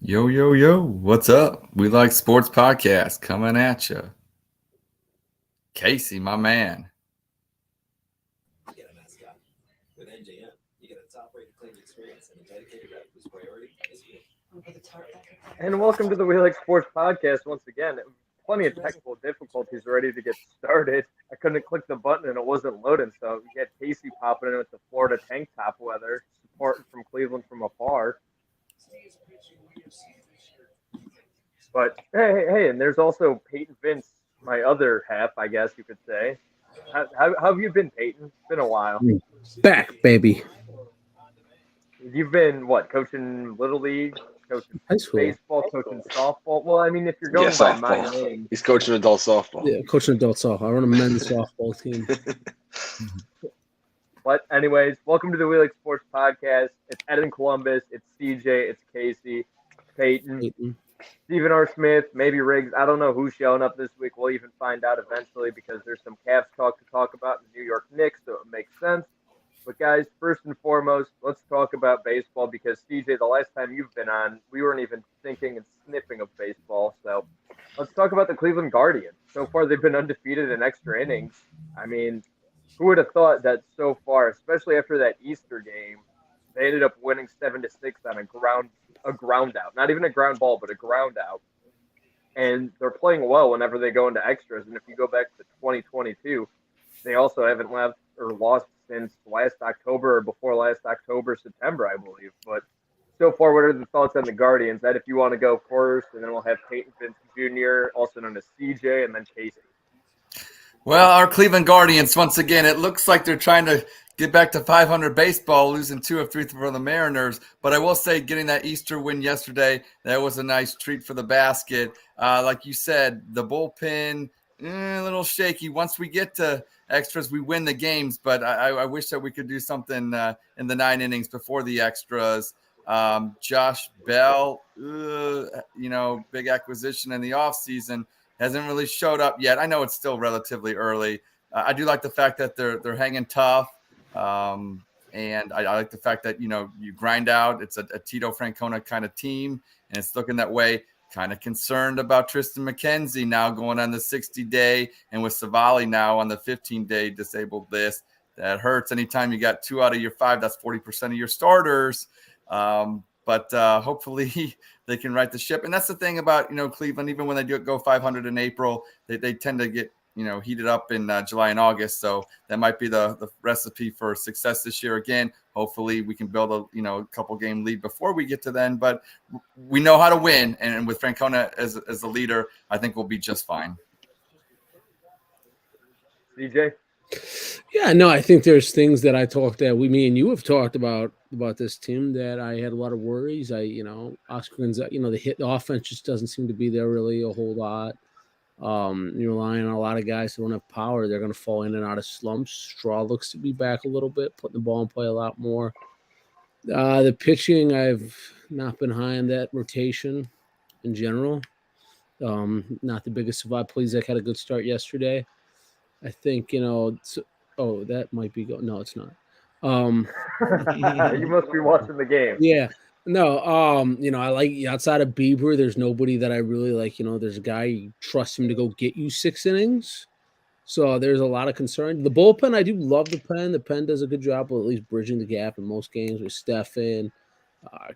Yo, yo, yo, what's up? We Like Sports Podcast coming at you. Casey, my man. You get a mascot. With NJM, you get a top-rated claims experience and a dedicated rep whose priority is you. And welcome to the We Like Sports Podcast once again. Plenty of technical difficulties ready to get started. I couldn't click the button and it wasn't loading, so we had Casey popping in with the Florida tank top weather, supporting from Cleveland from afar. But hey, and there's also Peyton Vince, my other half, I guess you could say. How have you been, Peyton? It's been a while. Back, baby. You've been, coaching Little League, coaching High school. baseball, coaching softball? Well, I mean, if you're going by my name. He's coaching adult softball. Yeah, coaching adult softball. I run a men's softball team. But anyways, welcome to the We Like Sports Podcast. It's Ed in Columbus. It's CJ. It's Casey. Peyton. Stephen R. Smith. Maybe Riggs. I don't know who's showing up this week. We'll even find out eventually because there's some Cavs talk to talk about in the New York Knicks, so it makes sense. But guys, first and foremost, let's talk about baseball because CJ, the last time you've been on, we weren't even thinking and sniffing of baseball. So let's talk about the Cleveland Guardians. So far, they've been undefeated in extra innings. I mean, who would have thought that so far, especially after that Easter game, they ended up winning 7-6 on a ground out. Not even a ground ball, but a ground out. And they're playing well whenever they go into extras. And if you go back to 2022, they also haven't lost since last October or before last October, September, I believe. But so far, what are the thoughts on the Guardians? That if you want to go first, and then we'll have Peyton Vince Jr., also known as CJ, and then Casey. Well, our Cleveland Guardians, once again, it looks like they're trying to get back to 500 baseball, losing 2 of 3 for the Mariners. But I will say getting that Easter win yesterday, that was a nice treat for the basket. Like you said, the bullpen, a little shaky. Once we get to extras, we win the games. But I wish that we could do something in the 9 innings before the extras. Josh Bell, big acquisition in the offseason. Hasn't really showed up yet. I know it's still relatively early. I do like the fact that they're hanging tough. And I like the fact that, you grind out. It's a Tito Francona kind of team, and it's looking that way. Kind of concerned about Tristan McKenzie now going on the 60-day, and with Savali now on the 15-day disabled list. That hurts. Anytime you got 2 out of your 5, that's 40% of your starters. But hopefully they can right the ship. And that's the thing about, Cleveland, even when they do go 500 in April, they tend to get, heated up in July and August. So that might be the recipe for success this year. Again, hopefully we can build a couple game lead before we get to then. But we know how to win. And with Francona as the leader, I think we'll be just fine. CJ? Yeah, no, I think there's things that me and you have talked about this team that I had a lot of worries. Oscar Gonzalez, the offense just doesn't seem to be there really a whole lot. You're relying on a lot of guys who don't have power. They're going to fall in and out of slumps. Straw looks to be back a little bit, putting the ball in play a lot more. The pitching, I've not been high on that rotation in general. Not the biggest survive. Plezak had a good start yesterday. I think, that might be – no, it's not. You must be watching the game. Yeah. No, I like outside of Bieber, there's nobody that I really like. There's a guy, you trust him to go get you 6 innings. So there's a lot of concern. The bullpen, I do love the pen. The pen does a good job of at least bridging the gap in most games with Stefan,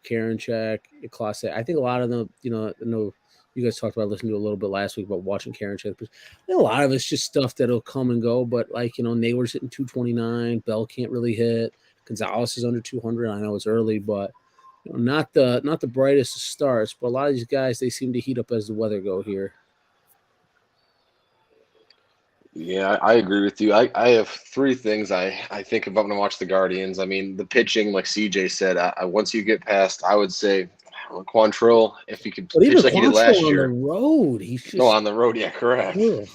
Karinchak, Clase. I think a lot of them, I know you guys talked about listening to a little bit last week about watching Karinchak. I think a lot of it's just stuff that'll come and go. But Naylor's hitting 229. Bell can't really hit. Gonzalez is under 200. I know it's early, but not the brightest of starts. But a lot of these guys, they seem to heat up as the weather go here. Yeah, I agree with you. I have 3 things I think about when I watch the Guardians. I mean, the pitching, like CJ said, once you get past, I would say Quantrill, if he could pitch like he did last year. On the road. On the road, yeah, correct. Yeah.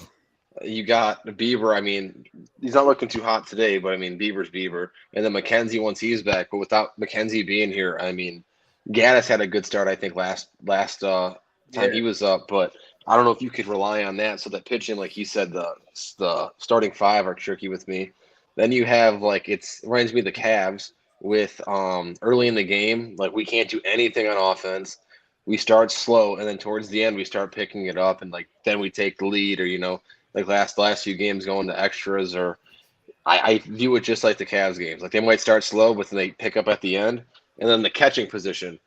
You got Bieber. I mean, he's not looking too hot today, but I mean, Bieber's Bieber. And then McKenzie once he's back. But without McKenzie being here, I mean, Gaddis had a good start, I think, last time he was up. But I don't know if you could rely on that. So that pitching, like he said, the starting 5 are tricky with me. Then you have, it reminds me of the Cavs with early in the game. Like, we can't do anything on offense. we start slow, and then towards the end we start picking it up, and like then we take the lead, or like last few games going to extras, or I view it just like the Cavs games. Like they might start slow, but then they pick up at the end, and then the catching position.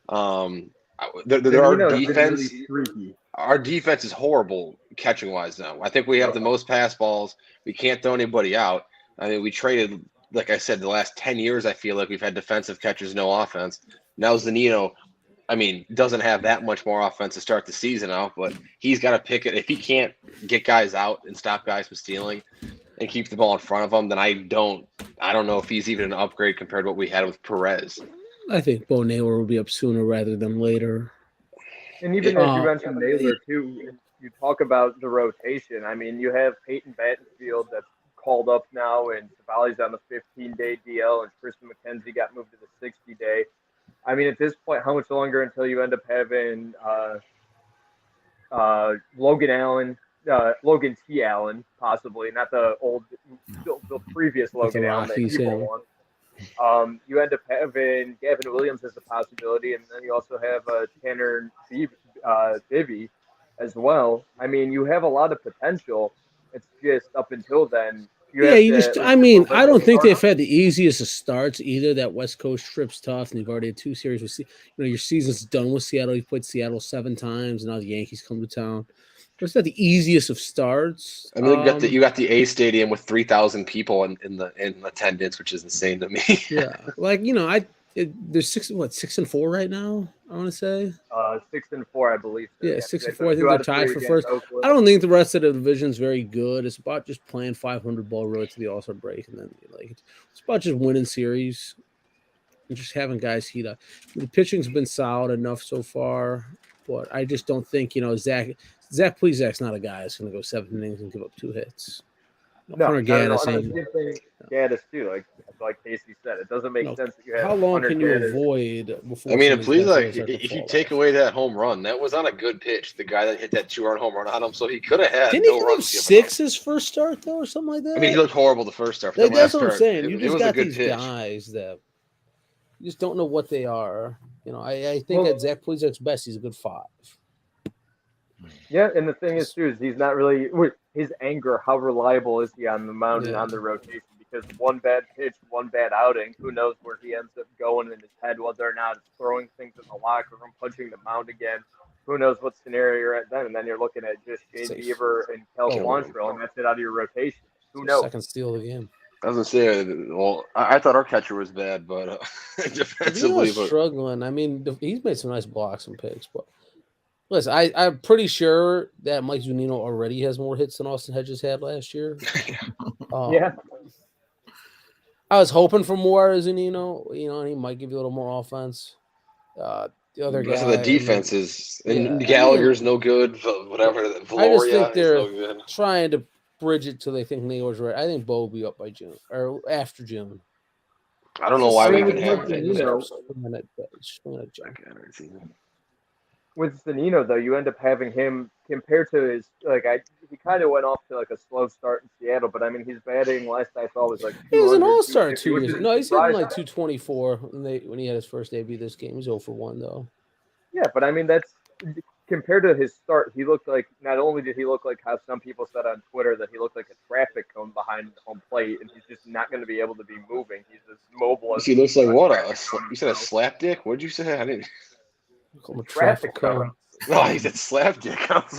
There are defense. Really Our defense is horrible catching wise now. I think we have the most pass balls. We can't throw anybody out. I mean, we traded, like I said, the last 10 years, I feel like we've had defensive catchers, no offense. Now Zanino, I mean, doesn't have that much more offense to start the season out, but he's got to pick it. If he can't get guys out and stop guys from stealing and keep the ball in front of him, then I don't know if he's even an upgrade compared to what we had with Perez. I think Bo Naylor will be up sooner rather than later. And even as you mentioned Naylor too, you talk about the rotation. I mean, you have Peyton Battenfield that's called up now, and Cavaliers on the 15-day DL, and Tristan McKenzie got moved to the 60-day. I mean, at this point, how much longer until you end up having Logan T. Allen, possibly, not the previous Logan Allen, the evil one. You end up having Gavin Williams as a possibility, and then you also have Tanner Bibby as well. I mean, you have a lot of potential. It's just up until then. I don't think they've had the easiest of starts either. That West Coast trip's tough, and you've already had 2 series with your season's done with Seattle. You've played Seattle 7 times, and now the Yankees come to town. It's not the easiest of starts. I mean, you got the A Stadium with 3,000 people in attendance, which is insane to me. Yeah, there's 6-4 right now. I want to say 6-4, I believe. So. Yeah, 6-4. I think they're tied for first. Oakland. I don't think the rest of the division is very good. It's about just playing 500 ball really to the All-Star break, and then it's about just winning series and just having guys heat up. The pitching's been solid enough so far, but I just don't think Zach Plezak's not a guy that's going to go 7 innings and give up 2 hits. No, Gaddis too. Like Casey said, it doesn't make sense that you have. How long can you avoid before? I mean, if you take away that home run, that was on a good pitch. The guy that hit that 2-run home run on him, so he could have had. Didn't he give 6 his first start though, or something like that? I mean, he looked horrible the first start. That's what I'm saying. You just got these guys that you just don't know what they are. I think at Zach Plezak's best, he's a good 5. Yeah, and the thing is too is he's not really his anger. How reliable is he on the mound and on the rotation? Because one bad pitch, one bad outing, who knows where he ends up going in his head, whether or not it's throwing things in the locker room, punching the mound again. Who knows what scenario you're at then? And then you're looking at just Shane Beaver and Kel Quantrill, and that's it out of your rotation. Who knows? Second steal of the game. I was gonna say, well, I thought our catcher was bad, but defensively, struggling. I mean, he's made some nice blocks and picks, but listen, I'm pretty sure that Mike Zunino already has more hits than Austin Hedges had last year. Yeah. I was hoping for more as Zunino, and he might give you a little more offense. The other guy. The defense is Gallagher's no good. Whatever. Valoria I just think they're no good. Trying to bridge it till they think Naylor's right. I think Bo will be up by June or after June. I don't know why we even have With Zanino, though, you end up having him compared to his he kind of went off to a slow start in Seattle, but I mean his batting last I saw was he was an all-star 2 years. No, he's hitting 224 when he had his first debut this game. He's 0-for-1 though. Yeah, but I mean that's compared to his start. He looked like not only did he look like how some people said on Twitter that he looked like a traffic cone behind home plate, and he's just not going to be able to be moving. He's as mobile as he looks like what you said a slap dick? What did you say? I didn't. Call him a traffic cone. No, he said slap dick. What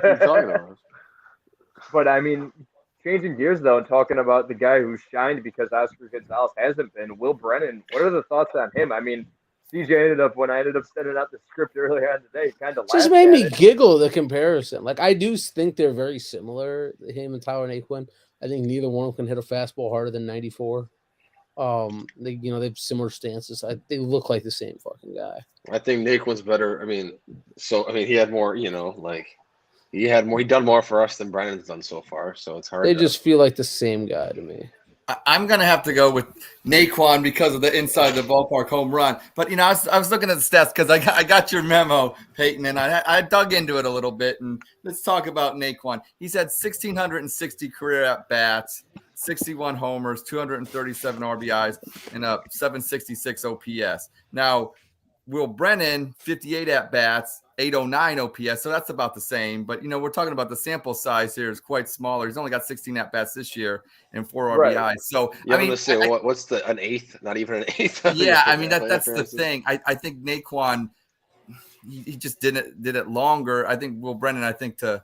are you talking about? But I mean, changing gears though, and talking about the guy who shined because Oscar Gonzalez hasn't been, Will Brennan. What are the thoughts on him? I mean, CJ when I ended up sending out the script earlier on today, kind of just made me giggle the comparison. I do think they're very similar, him and Tyler Naquin. I think neither one of them can hit a fastball harder than 94. They have similar stances. They look like the same fucking guy. I think Naquin's better. I mean, he had more. He done more for us than Brennan's done so far. So it's hard. They just feel like the same guy to me. I'm gonna have to go with Naquin because of the inside the ballpark home run. But I was looking at the stats because I got your memo, Peyton, and I dug into it a little bit. And let's talk about Naquin. He's had 1,660 career at bats, 61 homers, 237 RBIs, and a 766 OPS. Now, Will Brennan, 58 at-bats, 809 OPS, so that's about the same. But, we're talking about the sample size here is quite smaller. He's only got 16 at-bats this year and 4 RBIs. Right. So, Yeah, I'm gonna say, what's an eighth? Not even an eighth. Yeah, that's the thing. I think Naquin, he just did it longer. I think Will Brennan, to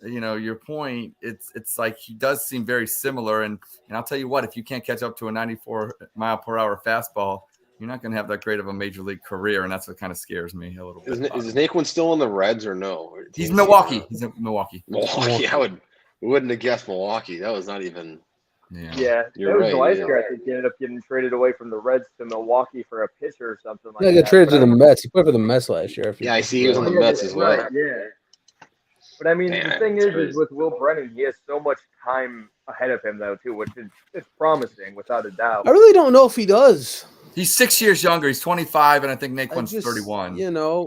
your point, it's like he does seem very similar. And I'll tell you what, if you can't catch up to a 94 mile per hour fastball, you're not going to have that great of a major league career, and that's what kind of scares me a little bit. Is Naquin still in the Reds or no? He's Milwaukee. He's in Milwaukee. Milwaukee. We wouldn't have guessed Milwaukee. That was not even. Yeah, you're right. Last year, I think he ended up getting traded away from the Reds to Milwaukee for a pitcher or something like that. Yeah, he got traded to the Mets. He played for the Mets last year. I see he was on the Mets as well. Right, yeah. But I mean, the thing is with Will Brennan, he has so much time ahead of him, though, too, which is it's promising without a doubt. I really don't know if he does. He's 6 years younger. He's 25, and I think Naquin's 31.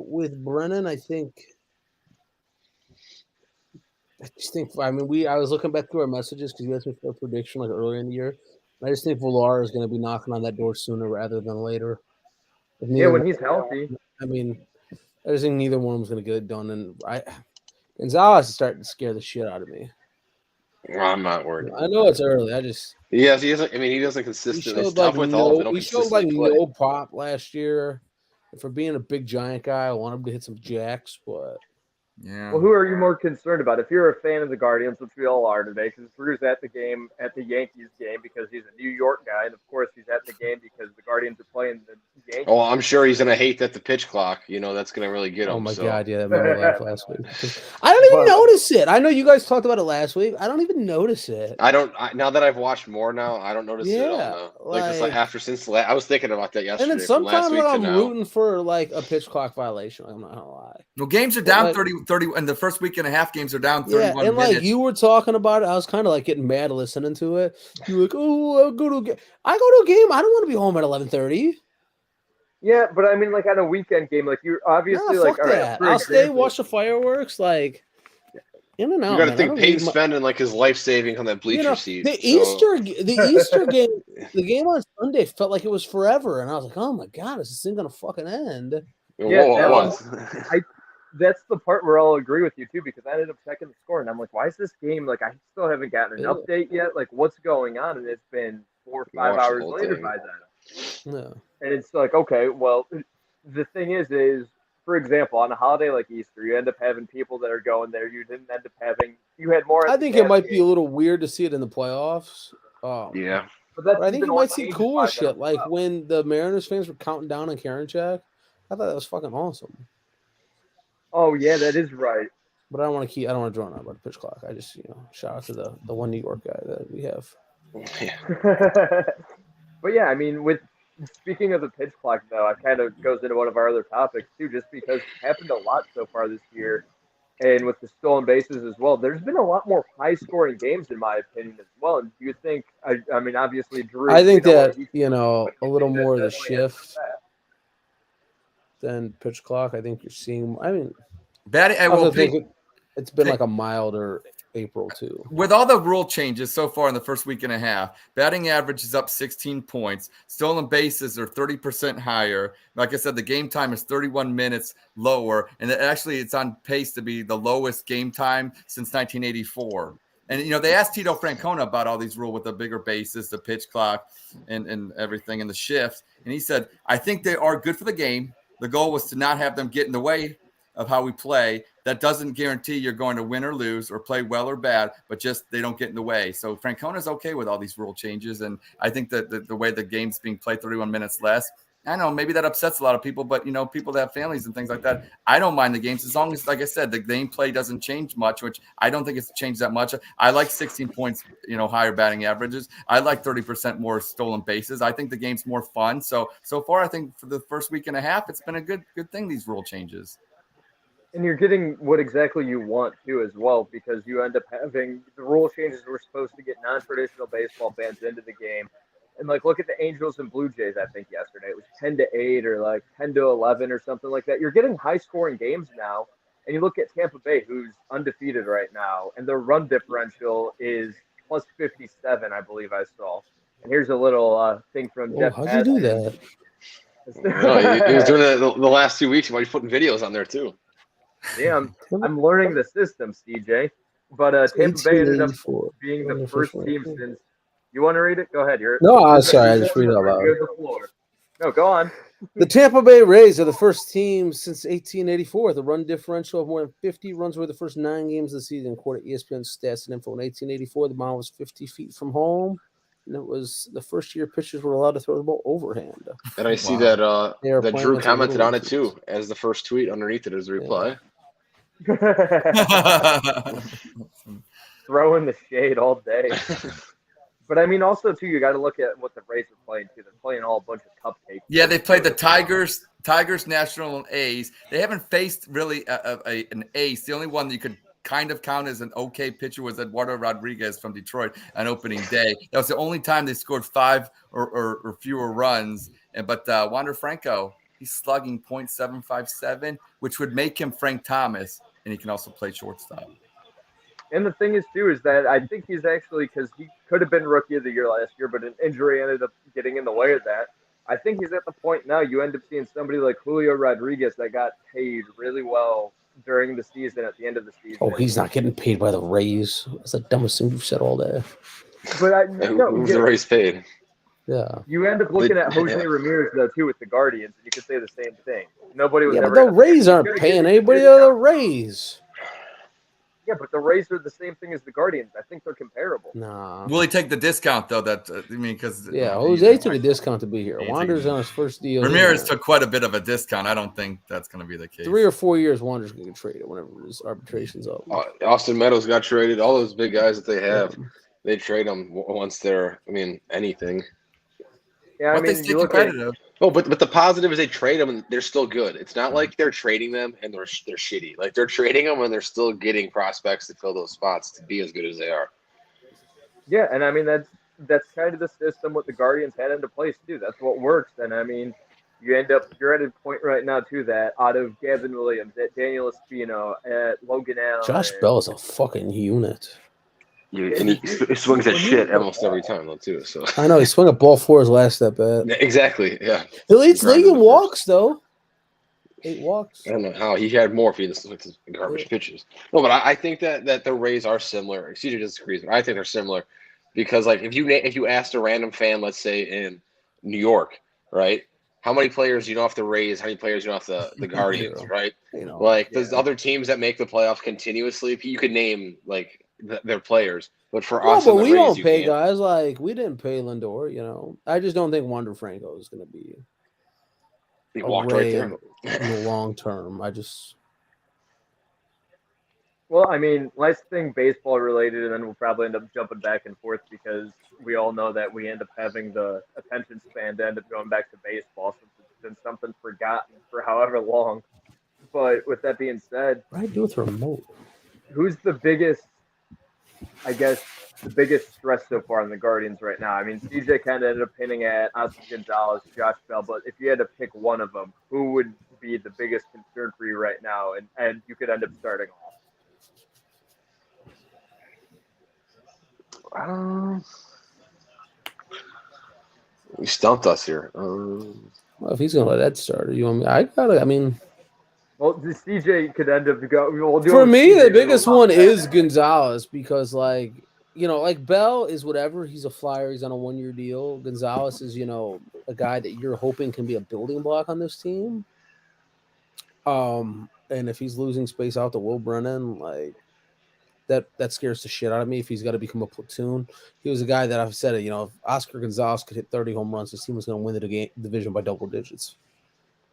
With Brennan, I was looking back through our messages because you asked me for a prediction like earlier in the year. I just think Villar is going to be knocking on that door sooner rather than later. When he's healthy. I just think neither one of them is going to get it done. And Gonzalez is starting to scare the shit out of me. I'm not worried. I know it's early. He doesn't. He doesn't consistently. He showed no pop last year. For being a big giant guy, I want him to hit some jacks, but. Yeah. Well, who are you more concerned about? If you're a fan of the Guardians, which we all are today, because Drew's at the Yankees game because he's a New York guy, and of course he's at the game because the Guardians are playing the Yankees. Oh, I'm sure he's gonna hate that the pitch clock. That's gonna really get him. Oh my god, yeah, that made me laugh last week. I don't even notice it. I know you guys talked about it last week. I don't even notice it. Now that I've watched more now, I don't notice it at all. I was thinking about that yesterday. And then sometimes when I'm rooting for like a pitch clock violation, I'm not gonna lie. Well, games are down 30, and the first week and a half games are down 31 and minutes. like you were talking about it, I was kind of like getting mad listening to it. You're like, oh, I'll go to a game. I go to a game. I don't want to be home at 11:30. Yeah, but I mean, like on a weekend game, like you're obviously like, all right, I'll stay watch the fireworks, like in and out. You got to think Peyton's spending like his life savings on that bleacher seat. The Easter game, the game on Sunday felt like it was forever, and I was like, oh my god, is this thing gonna fucking end? Yeah, that's the part where I'll agree with you too, because I ended up checking the score and I'm like, why is this game like I still haven't gotten an update yet? Like, what's going on? And it's been 4 or 5 hours later by then. Yeah. And it's like, okay, well, the thing is, for example, on a holiday like Easter, you end up having people that are going there. You didn't end up having. You had more. I think it might be a little weird to see it in the playoffs. Yeah. But I think you might see cooler shit, like when the Mariners fans were counting down on Karinchak. I thought that was fucking awesome. Oh yeah, that is right. But I don't want to draw on about the pitch clock. I just, shout out to the one New York guy that we have. Yeah. But yeah, I mean, speaking of the pitch clock, though, it kind of goes into one of our other topics too, just because it happened a lot so far this year, and with the stolen bases as well. There's been a lot more high-scoring games, in my opinion, as well. And do you think? I mean, obviously, Drew. I think that a little more of the shift than pitch clock. I think you're seeing. I mean, it's been like a milder April too. With all the rule changes so far in the first week and a half, batting average is up 16 points. Stolen bases are 30% higher. Like I said, the game time is 31 minutes lower, and actually it's on pace to be the lowest game time since 1984. And, they asked Tito Francona about all these rules with the bigger bases, the pitch clock, and everything, and the shifts. And he said, I think they are good for the game. The goal was to not have them get in the way of how we play. That doesn't guarantee you're going to win or lose or play well or bad, but just they don't get in the way. So Francona's okay with all these rule changes. And I think that the way the game's being played 31 minutes less, I know maybe that upsets a lot of people, but, people that have families and things like that, I don't mind the games as long as, like I said, the gameplay doesn't change much, which I don't think it's changed that much. I like 16 points, higher batting averages. I like 30% more stolen bases. I think the game's more fun. So far, I think for the first week and a half, it's been a good thing, these rule changes. And you're getting what exactly you want too, as well, because you end up having the rule changes were supposed to get non-traditional baseball fans into the game. And like, look at the Angels and Blue Jays. I think yesterday it was 10-8 or like 10-11 or something like that. You're getting high-scoring games now, and you look at Tampa Bay, who's undefeated right now, and their run differential is plus 57, I believe I saw. And here's a little thing from Jeff. How'd you do that? No, he was doing it the last 2 weeks. He's putting videos on there too. Yeah, I'm learning the system, CJ. But Tampa Bay ended up 1884. being the first team since. You want to read it? Go ahead. No, I'm sorry. I just read it out loud. You have the floor. No, go on. The Tampa Bay Rays are the first team since 1884. The run differential of more than 50 runs were the first 9 games of the season, according to ESPN stats and info. In 1884, the mound was 50 feet from home, and it was the first year pitchers were allowed to throw the ball overhand. And I see that Drew commented on it too as the first tweet underneath it as a reply. Throwing the shade all day. But I mean, also too, you got to look at what the Rays are playing too. They're playing all a bunch of cupcakes. Yeah, they played the Tigers, National, and A's. They haven't faced really an ace. The only one that you could kind of count as an okay pitcher was Eduardo Rodriguez from Detroit on opening day. That was the only time they scored 5 or fewer runs. But Wander Franco, he's slugging .757, which would make him Frank Thomas, and he can also play shortstop. And the thing is, too, is that I think he's actually, because he could have been Rookie of the Year last year, but an injury ended up getting in the way of that. I think he's at the point now you end up seeing somebody like Julio Rodriguez that got paid really well during the season, at the end of the season. Oh, he's not getting paid by the Rays. That's the dumbest thing you've said all day. But who's the Rays paid? Yeah. You end up looking at Jose Ramirez, though, too, with the Guardians, and you could say the same thing. Nobody was Yeah, ever. but the Rays aren't paying anybody other than the Rays. Yeah, but the Rays are the same thing as the Guardians. I think they're comparable. Nah. Will he take the discount though? Because Jose took a discount to be here. Wander's on his first deal. Ramirez took quite a bit of a discount. I don't think that's going to be the case. 3 or 4 years, Wander's going to get traded whenever his arbitration's up. Austin Meadows got traded. All those big guys that they have, they trade them once they're. Anything. Yeah, I mean, you look competitive. But the positive is they trade them and they're still good. It's not like they're trading them and they're shitty. Like they're trading them and they're still getting prospects to fill those spots to be as good as they are. Yeah, and I mean that's kind of the system what the Guardians had into place too. That's what works. And I mean, you're at a point right now too that out of Gavin Williams, at Daniel Espino, at Logan Allen, Josh Bell is a fucking unit. And he swings at shit almost every time though too. So I know he swung a ball 4 his last at bat. Exactly. Yeah. He leads league in walks though. 8 walks. I don't know how he had more if he just with garbage pitches. No, but I think that the Rays are similar. CJ disagrees, but I think they're similar because like if you asked a random fan, let's say in New York, right? How many players do you know off the Rays? How many players do you know off the Guardians, right? There's other teams that make the playoffs continuously. You could name like their players, but for us, but we don't pay guys like we didn't pay Lindor. I just don't think Wander Franco is going to be. He walked right there in the long term. Well, I mean, last thing baseball related, and then we'll probably end up jumping back and forth because we all know that we end up having the attention span to end up going back to baseball since it's been something forgotten for however long. But with that being said, what do I do with the remote? Who's the biggest stress so far in the Guardians right now? I mean, CJ kind of ended up hinting at Oscar Gonzalez, Josh Bell, but if you had to pick one of them, who would be the biggest concern for you right now? And you could end up starting off. You stumped us here. Well, if he's gonna let that start, you want me? Well, the CJ could end up go. For me, the biggest one is Gonzalez because, like Bell is whatever. He's a flyer. He's on a 1-year deal. Gonzalez is, a guy that you're hoping can be a building block on this team. And if he's losing space out to Will Brennan, like that scares the shit out of me. If he's got to become a platoon, he was a guy that I've said, if Oscar Gonzalez could hit 30 home runs, his team was going to win the division by double digits.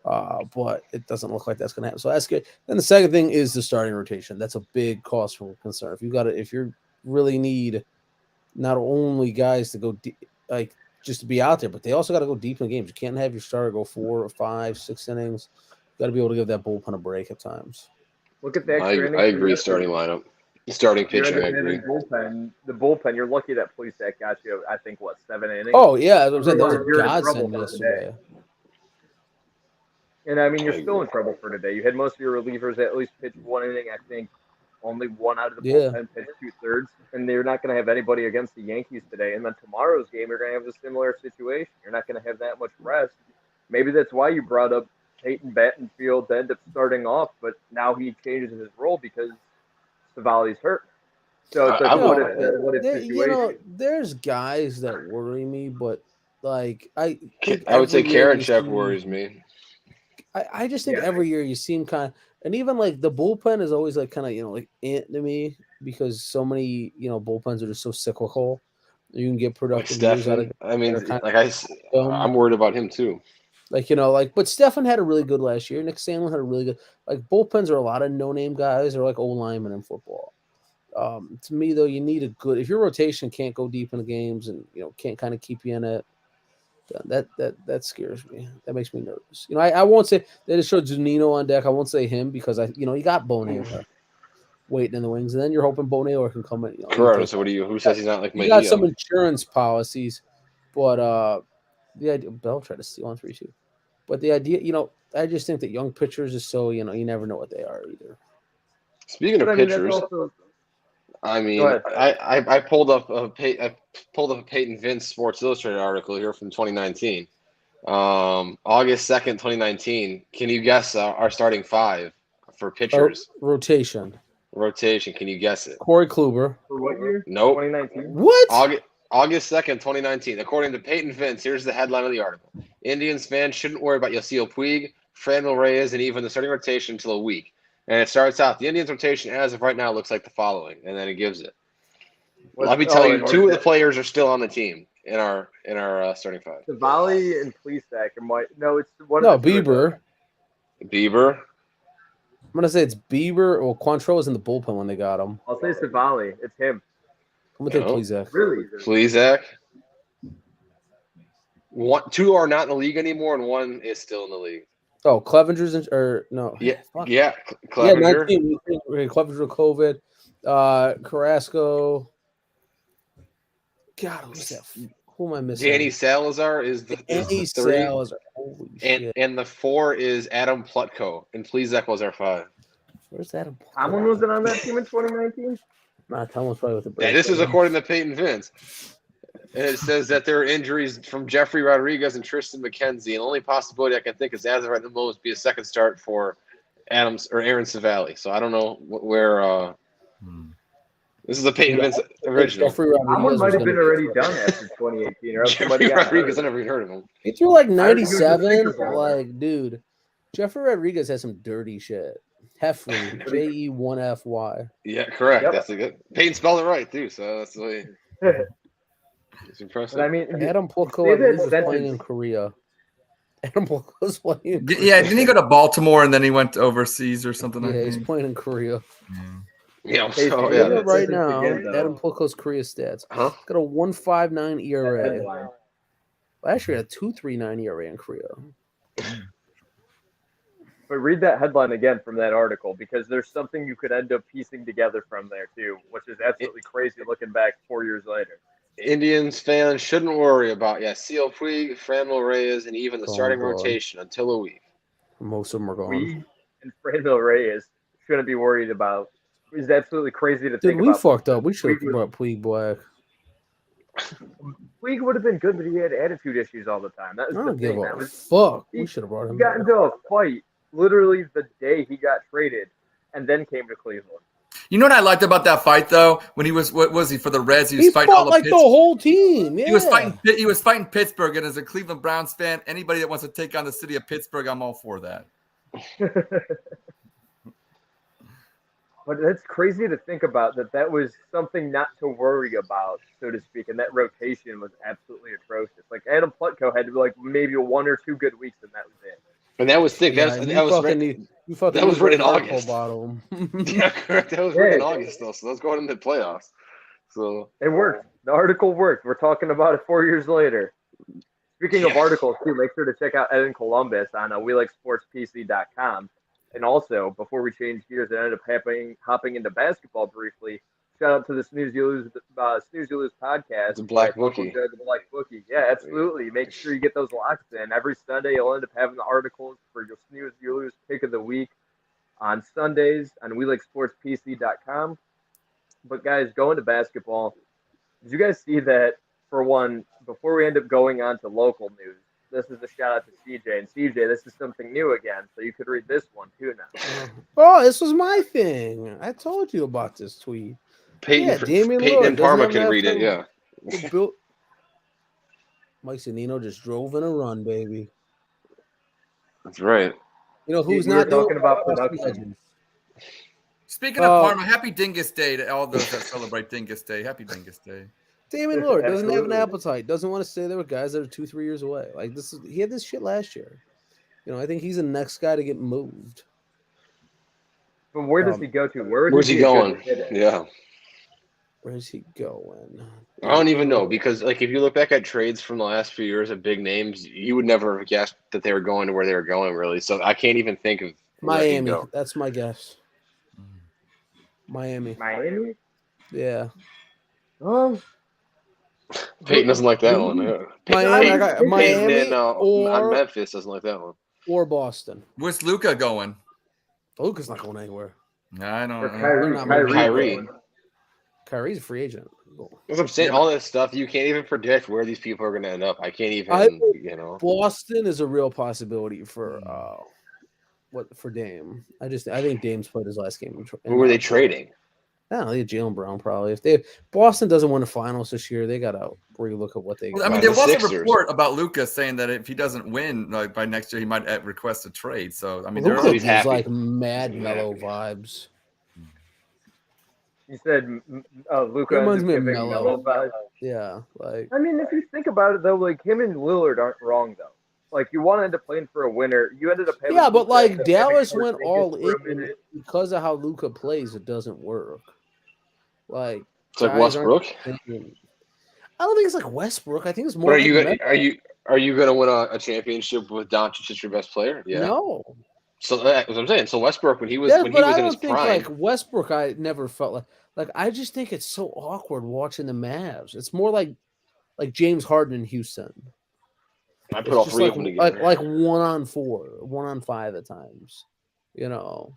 But it doesn't look like that's going to happen. So that's good. Then the second thing is the starting rotation. That's a big cause for concern. If you really need not only guys to go deep, like just to be out there, but they also got to go deep in the games. You can't have your starter go 4 or 5, 6 innings. You got to be able to give that bullpen a break at times. Look at that. I agree. Starting lineup, starting pitching. I agree. The bullpen. You're lucky that Plesac got you. I think 7 innings. Oh yeah, that was a godsend yesterday. And I mean, you're still in trouble for today. You had most of your relievers at least pitch 1 inning. I think only one out of the bullpen pitched 2/3, and they're not going to have anybody against the Yankees today. And then tomorrow's game, you're going to have a similar situation. You're not going to have that much rest. maybe that's why you brought up Peyton Battenfield to end up starting off, but now he changes his role because Savali's hurt. So it's like, what if situation? There's guys that worry me, but like I would say every year Karinchak worries me. I just think every year you seem kind of, and even like the bullpen is always like kind of like ant to me because so many bullpens are just so cyclical. You can get productive years out of. I mean, I'm worried about him too. But Stefan had a really good last year. Nick Sandlin had a really good. Like bullpens are a lot of no-name guys. They're like old linemen in football. To me though, you need a good. If your rotation can't go deep in the games and can't kind of keep you in it, that scares me. That makes me nervous. I won't say they just showed Zunino on deck. I won't say him because you got Bo Naylor waiting in the wings, and then you're hoping Bo Naylor can come in. Correct. So who says he's not like Mejia? You got some insurance policies, but the idea Bell tried to steal on 3-2. But the idea, I just think that young pitchers is so you never know what they are either. Speaking of pitchers. I pulled up a Peyton Vince Sports Illustrated article here from 2019, August 2nd, 2019. Can you guess our starting five for pitchers? Rotation. Can you guess it? Corey Kluber. For what year? Nope. 2019. What? August 2nd, 2019. According to Peyton Vince, here's the headline of the article: Indians fans shouldn't worry about Yasiel Puig, Franmil Reyes, and even the starting rotation until a week. And it starts out, the Indians rotation as of right now looks like the following, and then it gives it. Let me tell you, two of the players are still on the team in our starting five. Savali and Plesac. Bieber. Bieber. I'm gonna say it's Bieber. Well, Quantrill was in the bullpen when they got him. I'll say Savali. It's him. I'm gonna take Plesac. Really? Plesac. Two are not in the league anymore, and one is still in the league. Oh, Clevenger's no. Yeah, Clevenger. Clevenger, COVID. Carrasco. God, who's that? Who am I missing? Danny Salazar is the three. Salazar. Holy shit. And the 4 is Adam Plutko, and Plesac was our 5. Where's Adam Plutko? Tomlin wasn't on that team in 2019? Nah, Tomlin's probably with the Braves. Yeah, this is according to Peyton Vince. And it says that there are injuries from Jeffrey Rodriguez and Tristan McKenzie. And the only possibility I can think is as of right now is be a second start for Aaron Savali. So I don't know where this is a Peyton Vince original. Someone might have been already done after 2018. Or Jeffrey Rodriguez, I never even heard of him. He threw like 97. Like, dude, Jeffrey Rodriguez has some dirty shit. Heffrey, Jey1FY. Yeah, correct. Yep. That's a good. Peyton spelled it right too, so that's the way. It's impressive. But I mean, Adam Plutko was playing in Korea. Adam Plutko's playing. Yeah, didn't he go to Baltimore and then he went overseas or something? Yeah, he's playing in Korea. Yeah, right now, Adam Plutko's Korea stats. Got a 1.59 ERA. Last year, had a 2.39 ERA in Korea. But read that headline again from that article because there's something you could end up piecing together from there too, which is absolutely crazy looking back 4 years later. Indians fans shouldn't worry about Yasiel Puig, Franmil Reyes, and even the starting rotation until a week. Most of them are gone. Puig and Franmil Reyes shouldn't be worried about. It's absolutely crazy to think about. We fucked up. We should have brought Puig back. Puig would have been good, but he had attitude issues all the time. That was I don't the thing. give a fuck. We should have brought him back. He got back. into a fight literally the day he got traded and then came to Cleveland. You know what I liked about that fight though? When he was, what was he for the Reds? He was fighting all the whole team. Yeah. He was fighting Pittsburgh, and as a Cleveland Browns fan, anybody that wants to take on the city of Pittsburgh, I'm all for that. But that's crazy to think about that was something not to worry about, so to speak, and that rotation was absolutely atrocious. Like Adam Plutko had like maybe 1 or 2 good weeks, and that was it. And that was thick. That was written in August. Yeah, correct. That was written in August, though. So let's go into the playoffs. So it worked. The article worked. We're talking about it 4 years later. Speaking of articles, too, make sure to check out Ed in Columbus on WeLikeSportsPC.com. And also, before we change gears and ended up hopping into basketball briefly, shout out to the Snooze You Lose podcast. The Black Bookie. The Black Bookie. Yeah, absolutely. Make sure you get those locks in. Every Sunday, you'll end up having the articles for your Snooze You Lose pick of the week on Sundays on WeLikeSportsPC.com. But, guys, going to basketball, did you guys see that, for one, before we end up going on to local news, this is a shout out to CJ. And CJ, this is something new again, so you could read this one too now. Oh, this was my thing. I told you about this tweet. Peyton, Damian Peyton Lillard and doesn't Parma have can enough read it. time. Yeah. Mike Zunino just drove in a run, baby. That's right. You know who's We were not doing talking about it? production. Legends. Speaking of Parma, happy Dingus Day to all those that celebrate Dingus Day. Happy Dingus Day. Damian Lillard doesn't have an Absolutely. appetite. Doesn't want to stay there with guys that are 2-3 years away. Like this is he had this shit last year. You know, I think he's the next guy to get moved. But where does he go to? Where's he going? Yeah. Where's he going? I don't even know because, like, if you look back at trades from the last few years of big names, you would never have guessed that they were going to where they were going, really. So I can't even think of where they can Miami. go. That's my guess. Miami. Miami? Yeah. Oh, Peyton doesn't like that one. Yeah. Miami. I got Peyton Miami and, or Memphis doesn't like that one. or Boston. Where's Luca going? Luka's not going anywhere. I don't or know. Kyrie. Kyrie's a free agent. That's what I'm saying. All this stuff, you can't even predict where these people are going to end up. I can't even, Boston is a real possibility for for Dame. I think Dame's played his last game. Who were they trading? I don't know. They had Jaylen Brown probably. If Boston doesn't win the finals this year, they got to relook at what they. I mean, there was a report about Luka saying that if he doesn't win by next year, he might request a trade. So I mean, Luka he's happy. like mad mellow vibes. You said Luka Reminds me of giving Melo. vibes. Yeah, like I mean, if you think about it, though, like him and Lillard aren't wrong, though. Like you want to end up playing for a winner. You ended up having but like Luka Dallas having went Porzingis all for a in minute. because of how Luka plays. It doesn't work. Like It's like guys aren't Westbrook. thinking- I don't think it's like Westbrook. I think it's more. But are like you Melo. are you going to win a championship with Doncic as your best player? Yeah. No. So that's what I'm saying. So Westbrook, when he was Yeah, when he but was I in don't his think prime, like Westbrook. I never felt like I just think it's so awkward watching the Mavs. It's more like James Harden in Houston. I put It's all just three like, of them together. like 1-on-4, 1-on-5 at times. You know.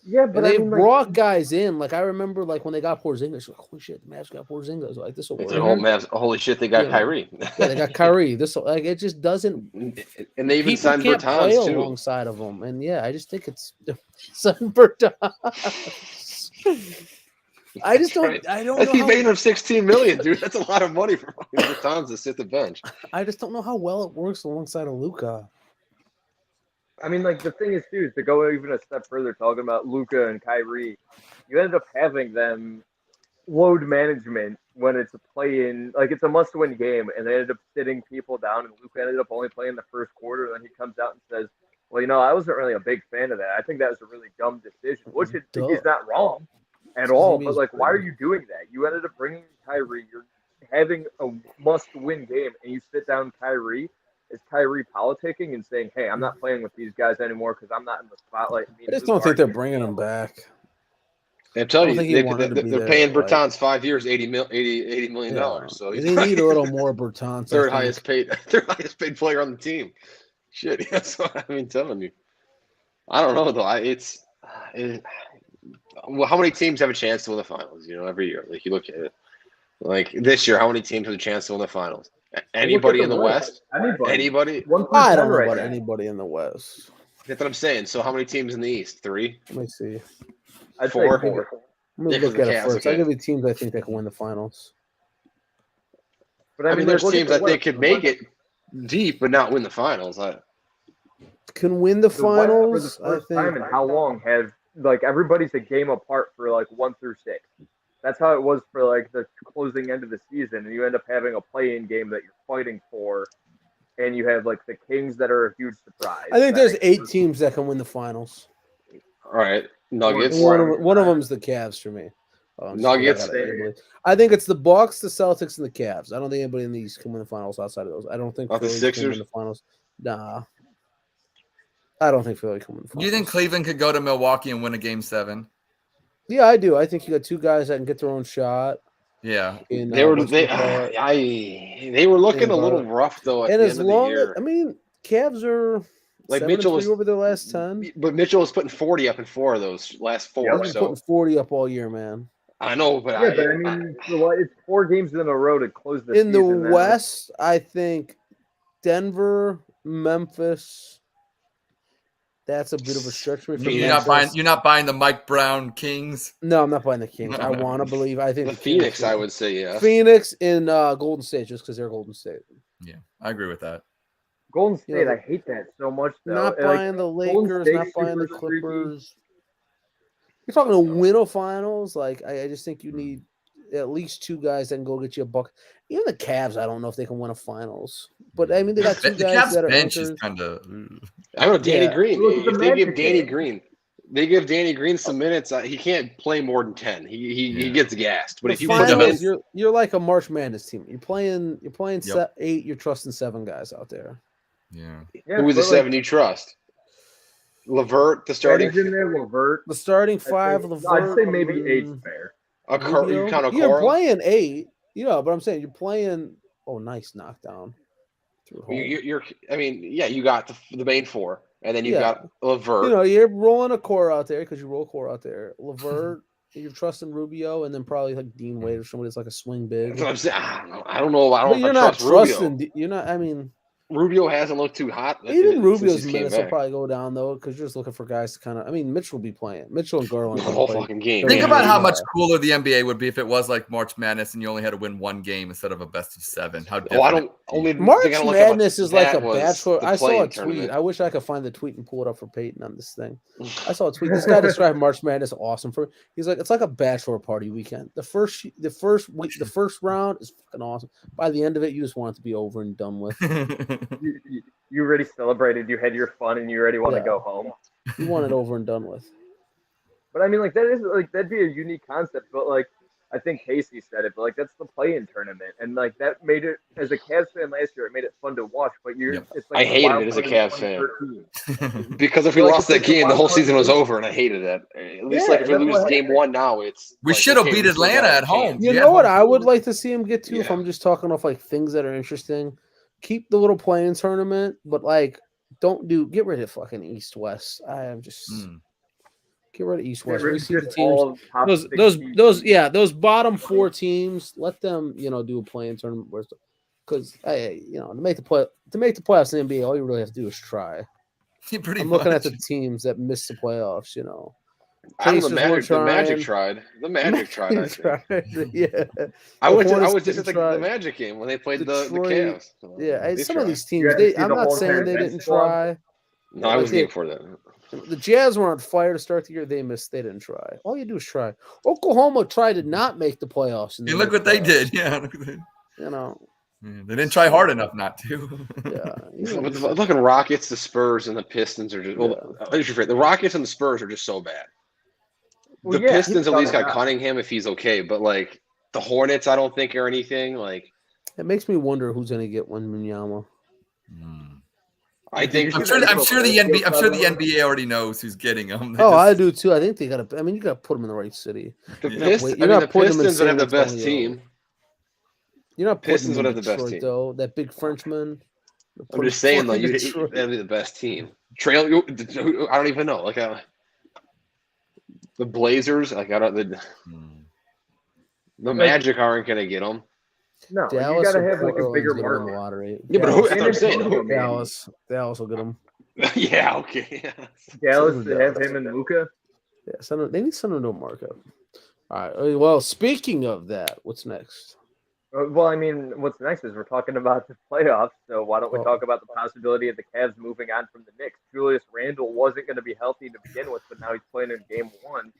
Yeah, And but they I mean, brought guys in. Like I remember, like when they got Porzingis, like holy shit, the Mavs got Porzingis. Like this will It's work. like, oh man, holy shit, they got Yeah. Kyrie. Yeah, they got Kyrie. This like it just doesn't. And they even People signed can't play Bertans too. alongside of them, and yeah, I just think it's some Bertans. I just don't. Right. I don't That's know. he made him $16 million, dude. That's a lot of money for Bertans to sit the bench. I just don't know how well it works alongside of Luka. I mean, like the thing is, too, is to go even a step further, talking about Luka and Kyrie, you ended up having them load management when it's a play-in, like it's a must-win game, and they ended up sitting people down, and Luka ended up only playing the first quarter, and then he comes out and says, well, I wasn't really a big fan of that. I think that was a really dumb decision, which he's not wrong at all, but like, why are you doing that? You ended up bringing Kyrie, you're having a must-win game, and you sit down Kyrie. Is Kyrie politicking and saying, hey, I'm not playing with these guys anymore because I'm not in the spotlight? I just don't think they're bringing him back. I'm telling think you, he wanted to be they're there, paying like- Bertans 5 years, $80 million. So They need a little more Bertans. third highest paid player on the team. Shit, that's what I mean. Telling you, I don't know though. Well, how many teams have a chance to win the finals? Every year, like you look at it, like this year, how many teams have a chance to win the finals? Anybody in the West? Anybody? I don't know about anybody in the West. That's what I'm saying. So how many teams in the East? 3? Let me see. I'd Four. say 4. I'm gonna Yeah, look 'cause at the it Cavs, first. okay. I'll give you teams I think that can win the finals. But I mean, there's look at teams the that they West. could make it deep, but not win the finals. Can win the The West for the finals. I first time think. in how long have everybody's a game apart for 1 through 6. That's how it was for the closing end of the season, and you end up having a play-in game that you're fighting for, and you have the Kings that are a huge surprise. I think there's 8 teams that can win the finals. All right, Nuggets. And one of them's the Cavs for me. Nuggets. I think it's the Bucks, the Celtics, and the Cavs. I don't think anybody in the East can win the finals outside of those. I don't think Not the Philly can Sixers? win the finals. Nah. I don't think Philly can win the finals. Do you think Cleveland could go to Milwaukee and win a Game 7? Yeah, I do. I think you got 2 guys that can get their own shot. Yeah. They were looking a little rough though at And the as end of the long year. Cavs are Like 7-3 Mitchell was over their last 10. But Mitchell was putting 40 up in 4 of those last 4. Yeah, He's So putting 40 up all year, man. I know, but Yeah, but I mean, it's 4 games in a row to close the In the season. West, I think Denver Memphis. That's a bit of a stretch for me. For You're Memphis. not buying the Mike Brown Kings. No, I'm not buying the Kings. No. I want to believe. I think The Phoenix, I would say, yeah. Phoenix in Golden State, just because they're Golden State. Yeah, I agree with that. Golden State, Yeah. I hate that so much. Though. Not buying the Lakers, State not buying the super freaky. Clippers. You're talking to win a finals. Like I just think you need at least two guys that can go get you a buck. Even the Cavs, I don't know if they can win a finals. But I mean, they got two The guys Cavs that are bench is anchors. kind of. I don't know, Danny Yeah. Green. Look at the If they give Magic Danny game. Green, they give Danny Green some minutes. He can't play more than 10. He gets gassed. But The if you put him in, finals, you're like a March Madness team. You're playing Yep. 8. You're trusting 7 guys out there. Yeah. Yeah, who is the but, 7 you trust? Levert, the starting. Eddie's in there, Levert. The starting I'd say- 5, no, LeVert. I'd say maybe 8's fair. Rubio. You count a You're Coro? playing 8. Yeah, but I'm saying you're playing. Oh, nice knockdown. Through home. You're. I mean, yeah, you got the main 4, and then you Yeah. got Levert. You know, you're rolling a core out there because you roll core out there. Levert, you're trusting Rubio, and then probably like Dean Wade or somebody that's like a swing big. That's what I'm saying. I don't know. I don't know But if you're I not trust Rubio. trusting. You're not. I mean, Rubio hasn't looked too hot. even since Rubio's he's came minutes will back. probably go down though because you're just looking for guys to kind of. I mean, Mitchell will be playing. Mitchell and Garland. The will whole play. fucking game. Think Yeah. about how Yeah. much cooler the NBA would be if it was like March Madness and you only had to win one game instead of a best of 7. How different. Oh, I don't. Only March thing I don't like about Madness is like a that was bachelor. the I saw play-in a tweet. tournament. I wish I could find the tweet and pull it up for Peyton on this thing. I saw a tweet. This guy described March Madness awesome for. He's like, it's like a bachelor party weekend. The first week, the first round is fucking awesome. By the end of it, you just want it to be over and done with. You already celebrated. You had your fun, and you already want to Yeah. go home. You want it over and done with. But I mean, like that'd be a unique concept. But like, I think Casey said it. But like, that's the play-in tournament, and like that made it as a Cavs fan last year. It made it fun to watch. But Yep. it's like I the hated wild it as a card in Cavs fan. 2013. Because if we Like, lost it's that like the game, the whole wild season was card. over, and I hated that. At least, Yeah, like, if we that's lose what game happened. 1 now, it's We like, should have okay, beat we still Atlanta got a at home. chance. You Yeah. know what I would like to see him get to if Yeah. I'm just talking off like things that are interesting. Keep the little playing tournament, but like get rid of fucking East West. I am just get rid of East West. We see the teams. Those bottom 4 teams. Let them do a playing tournament because to make the playoffs in the NBA, all you really have to do is try. Pretty I'm looking much. at the teams that missed the playoffs. I don't know, Pacers the were Magic trying. tried. The Magic tried, I think. Yeah. I was Hornets just didn't at the try. Magic game when they played the Detroit, Cavs. So Yeah, they some of tried. these You teams, had to see I'm the not whole saying entire they bench didn't squad. try. No, I was Like, game for that. The Jazz were on fire to start the year. They missed. They didn't try. All you do is try. Oklahoma tried to not make the playoffs. And Hey, they look made what they the did. playoffs. Yeah. Look at that. Yeah, They didn't try hard enough not to. Yeah. With the fucking Rockets, the Spurs, and the Pistons are just. Well, the Rockets and the Spurs are just so bad. Well, The yeah, Pistons at least got he's Cunningham if he's okay, but like the Hornets, I don't think are anything. Like It makes me wonder who's going to get Wembanyama. I think I'm sure the NBA already knows who's getting them. They Oh, just- I do too. I think they got to. I mean, you got to put them in the right city. the Yeah. Pistons. You're I mean, not the putting them in Pistons would have the San best Antonio. team. You're not putting Pistons them would in have the best Detroit, team. though. That big Frenchman. I'm just saying, though, Detroit. that'd be the best team. I don't even know. Like the Blazers, like I don't. The Magic aren't gonna get them. No, Dallas you gotta or have like a Portland's bigger getting them in the market. lottery. Yeah, but that's what I'm saying. Dallas, Dallas will get them. Yeah, okay. Dallas to have him and Luka. Yeah, they need something to markup. All right. Well, speaking of that, what's next? Well, I mean, what's next is we're talking about the playoffs. So why don't we talk about the possibility of the Cavs moving on from the Knicks? Julius Randle wasn't going to be healthy to begin with, but now he's playing in Game 1.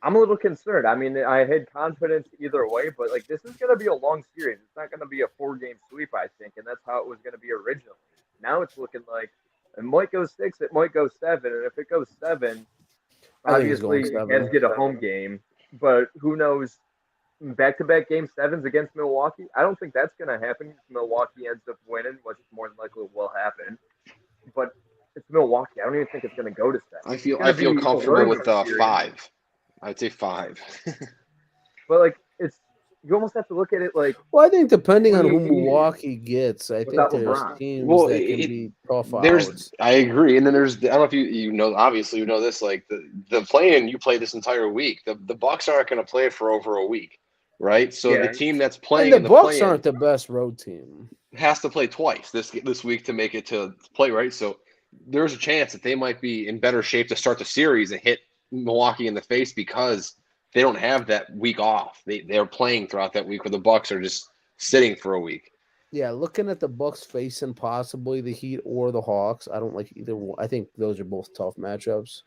I'm a little concerned. I mean, I had confidence either way, but like this is going to be a long series. It's not going to be a 4-game sweep, I think, and that's how it was going to be originally. Now it's looking like it might go 6, it might go 7, and if it goes 7, I think it's obviously going the 7. Cavs get a home game. But who knows? Back-to-back Game 7s against Milwaukee. I don't think that's going to happen. If Milwaukee ends up winning, which more than likely will happen. But it's Milwaukee. I don't even think it's going to go to 7. I feel comfortable with 5. I'd say 5. But like you almost have to look at it like. Well, I think depending on who Yeah. Milwaukee gets, I think Without there's LeBron. teams Well, that can be tough There's, outs. I agree, and then there's. I don't know if you know. Obviously, you know this. Like the play-in, you play this entire week. The Bucks aren't going to play for over a week. right? So Yeah. the team that's And playing the in the Bucks play-in aren't the best road team. has to play twice this week to make it to play, right? So there's a chance that they might be in better shape to start the series and hit Milwaukee in the face because they don't have that week off. They're playing throughout that week where the Bucks are just sitting for a week. Yeah, looking at the Bucks facing possibly the Heat or the Hawks, I don't like either one. I think those are both tough matchups.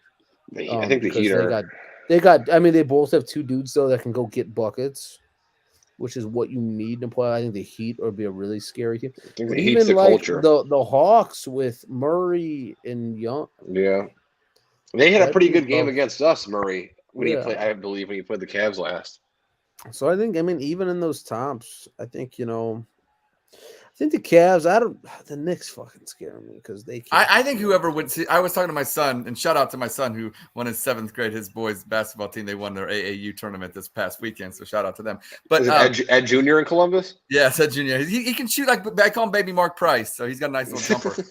I think the Because Heat are. they got. I mean, they both have two dudes though that can go get buckets, which is what you need to play. I think the Heat would be a really scary team. I think But the Heat's even the like culture. the Hawks with Murray and Young, Yeah, they had a that'd pretty be good game tough. against us, Murray, when he Yeah. played. I believe when he played the Cavs last. So I think, I mean, even in those tops, I think I think the Cavs. The Knicks fucking scare me because they can't. I think whoever would see, I was talking to my son, and shout out to my son who won his 7th grade. His boys basketball team, they won their AAU tournament this past weekend. So shout out to them. But Is it Ed Jr. in Columbus? yeah, said Junior. He can shoot like I call him Baby Mark Price, so he's got a nice little jumper.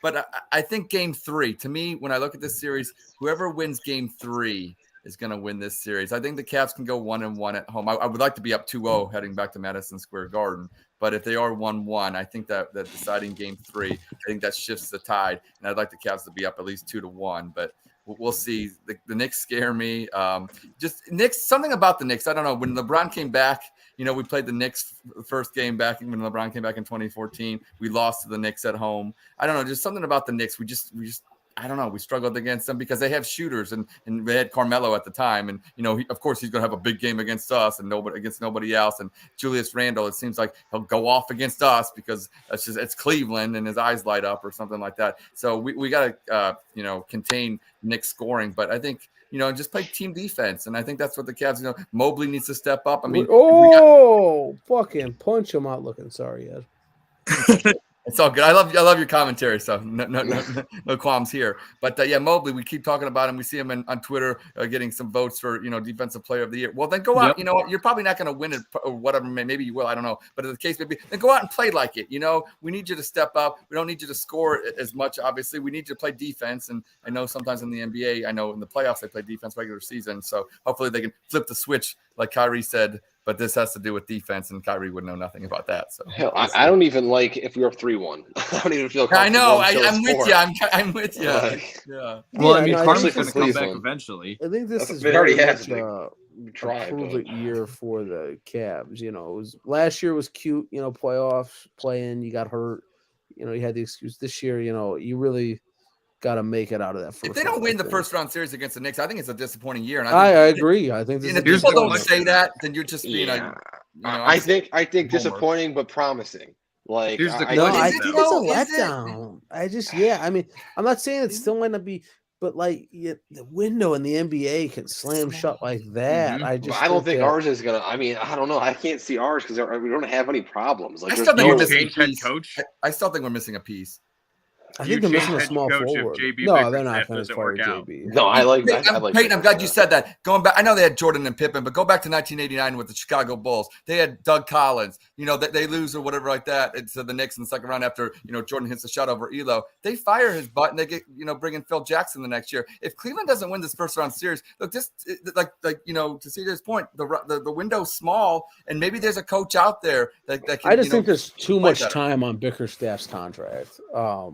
But I think Game 3, to me, when I look at this series, whoever wins Game 3 is going to win this series. I think the Cavs can go 1-1 at home. I would like to be up 2-0 heading back to Madison Square Garden. But if they are 1-1, I think that deciding Game 3, I think that shifts the tide. And I'd like the Cavs to be up at least 2-1. But we'll see. The Knicks scare me. Just Knicks, something about the Knicks. I don't know. When LeBron came back, we played the Knicks first game back when LeBron came back in 2014. We lost to the Knicks at home. I don't know. Just something about the Knicks. We just I don't know. We struggled against them because they have shooters, and they had Carmelo at the time, and of course he's going to have a big game against us and against nobody else. And Julius Randle, it seems like he'll go off against us because it's Cleveland and his eyes light up or something like that. So we got to contain Knicks scoring, but I think just play team defense, and I think that's what the Cavs. Mobley needs to step up. I mean, fucking punch him out looking. Sorry, Ed. It's all good. I love your commentary, so no qualms here. But yeah, Mobley, we keep talking about him. We see him on Twitter getting some votes for defensive player of the year. Well, then go out. Yep. You're probably not going to win it or whatever. Maybe you will. I don't know. But in the case maybe, then go out and play like it. We need you to step up. We don't need you to score as much. Obviously, we need you to play defense. And I know sometimes in the NBA, I know in the playoffs they play defense regular season. So hopefully they can flip the switch, like Kyrie said. But this has to do with defense, and Kyrie would know nothing about that. So hell, I don't even like if we were 3-1. I don't even feel comfortable. I know. I'm with you. I'm with you. Well, I I mean, think Carly's this going to is come back Cleveland. eventually. I think this is It already very has much to try. prove it year for the Cavs. Last year was cute. Playoffs playing. You got hurt. You had the excuse. This year, you really got to make it out of that first. If they don't win the first round series against the Knicks, I think it's a disappointing year. And I agree. I think this and if is people don't say that, then you're just being I think disappointing but promising. Like Here's the No, question, I Is it think though? it's Is a it? letdown. I mean, I'm not saying it still might not be, but the window in the NBA can slam shut like that. Mhm. I don't think ours is gonna. I mean, I don't know. I can't see ours because we don't have any problems. Like I there's still think You we're missing a change head piece. coach? I still think we're missing a piece. I You think they're missing a change head small coach if forward. JB No, they're Bickerstaff not going to doesn't fire work out. JB. No, I like. I like. Peyton, I'm glad you said that. Going back, I know they had Jordan and Pippen, but go back to 1989 with the Chicago Bulls. They had Doug Collins. They lose or whatever like that to the Knicks in the second round after Jordan hits a shot over Elo. They fire his butt and they get bring in Phil Jackson the next year. If Cleveland doesn't win this first round series, look, this to CJ's point, the window's small, and maybe there's a coach out there that can. I just think there's too much better. time on Bickerstaff's contract.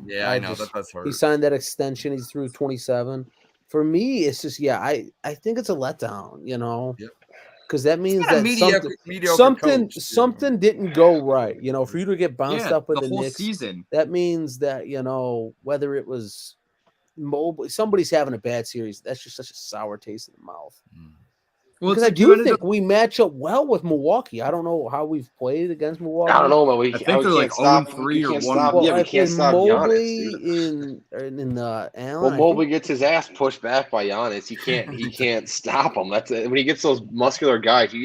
Yeah, I know that does hurt. He signed that extension. He's through 27. For me, it's just I think it's a letdown. Yep. Because that means not a that mediocre something didn't go right. For you to get bounced Yeah, up with the the whole Knicks, season. that means that whether it was Mobley, somebody's having a bad series. That's just such a sour taste in the mouth. Well, Because I do think we match up well with Milwaukee. I don't know how we've played against Milwaukee. I don't know, but I think they're like 0-3 or 1. Well, Yeah, we can't stop Mobley Giannis. in the Allen. Well, Mobley gets his ass pushed back by Giannis. He can't stop him. That's it. When he gets those muscular guys, he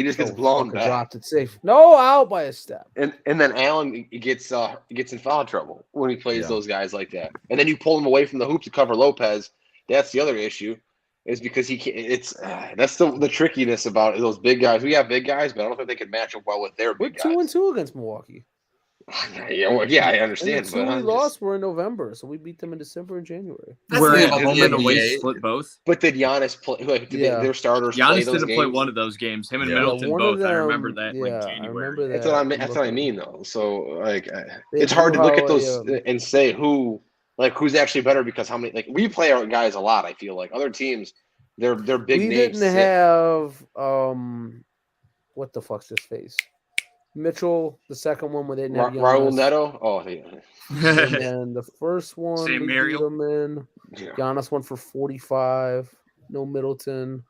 just gets blown back. Dropped it safe. No, out by a step. And then Allen gets in foul trouble when he plays those guys like that. And then you pull him away from the hoop to cover Lopez. That's the other issue. Is because he can't. That's the trickiness about those big guys. We have big guys, but I don't think they can match up well with their big guys. We're 2-2 against Milwaukee. Yeah, I And understand. the But two we I'm lost were in November, so we beat them in December and January. That's Where the at thing about home the and away NBA. split both. But did Giannis play? Like, did their starters play Giannis those didn't games? play one of those games. Him and Yeah. Middleton one of both. I remember them. that in Yeah, January. I remember that. That's what I mean, though. So like, They it's hard to blew look at out, those and say who's actually better because how many we play our guys a lot. I feel like other teams, they're big we names. didn't have what the fuck's his face? Mitchell, the second one where they didn't have Raul Giannis. Neto. Oh, yeah. And then the first one Sam we Mariel. beat them in. Yeah. Giannis went for 45. No Middleton.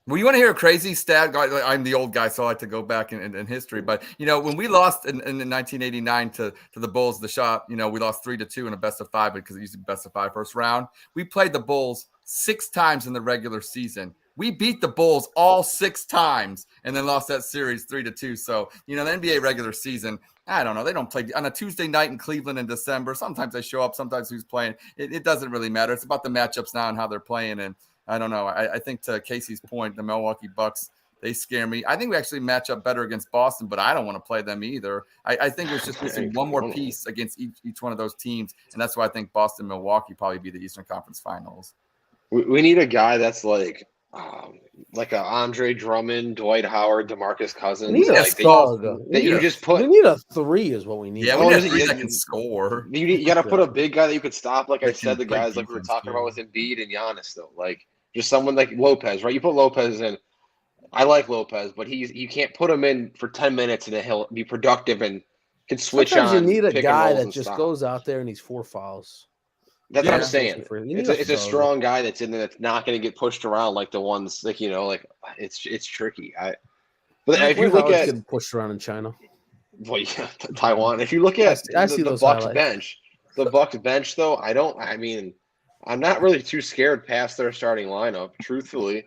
Well, you want to hear a crazy stat? I'm the old guy, so I like to go back in history. But, when we lost in 1989 to the Bulls, the shot, we lost 3-2 in a best of 5 because it used to be best of 5 first round. We played the Bulls 6 times in the regular season. We beat the Bulls all 6 times and then lost that series 3-2. So, the NBA regular season, I don't know. They don't play on a Tuesday night in Cleveland in December. Sometimes they show up, sometimes who's playing. It doesn't really matter. It's about the matchups now and how they're playing. And I don't know. I think to Casey's point, the Milwaukee Bucks, they scare me. I think we actually match up better against Boston, but I don't want to play them either. I think we're just missing one more piece against each one of those teams, and that's why I think Boston, Milwaukee probably be the Eastern Conference Finals. We need a guy that's like a Andre Drummond, Dwight Howard, DeMarcus Cousins. We need a thug. That you just put. We need a 3 is what we need. Yeah, we need a 3 that can score. You got to put a big guy that you could stop. Like I That said, can the play guys like we were defense, talking too. about with Embiid and Giannis, though. Like just someone like Lopez, right? You put Lopez in. I like Lopez, but you can't put him in for 10 minutes and then he'll be productive and can switch Sometimes on. you need a pick and guy rolls that and just stop. goes out there and he's 4 fouls. That's what I'm saying. You need It's a thug. strong guy that's in there that's not going to get pushed around like the ones like it's tricky. But if you Dwight look Howard's at getting pushed around in China. Taiwan, if you look at I see the those Bucks highlights. bench, though, I'm not really too scared past their starting lineup. Truthfully,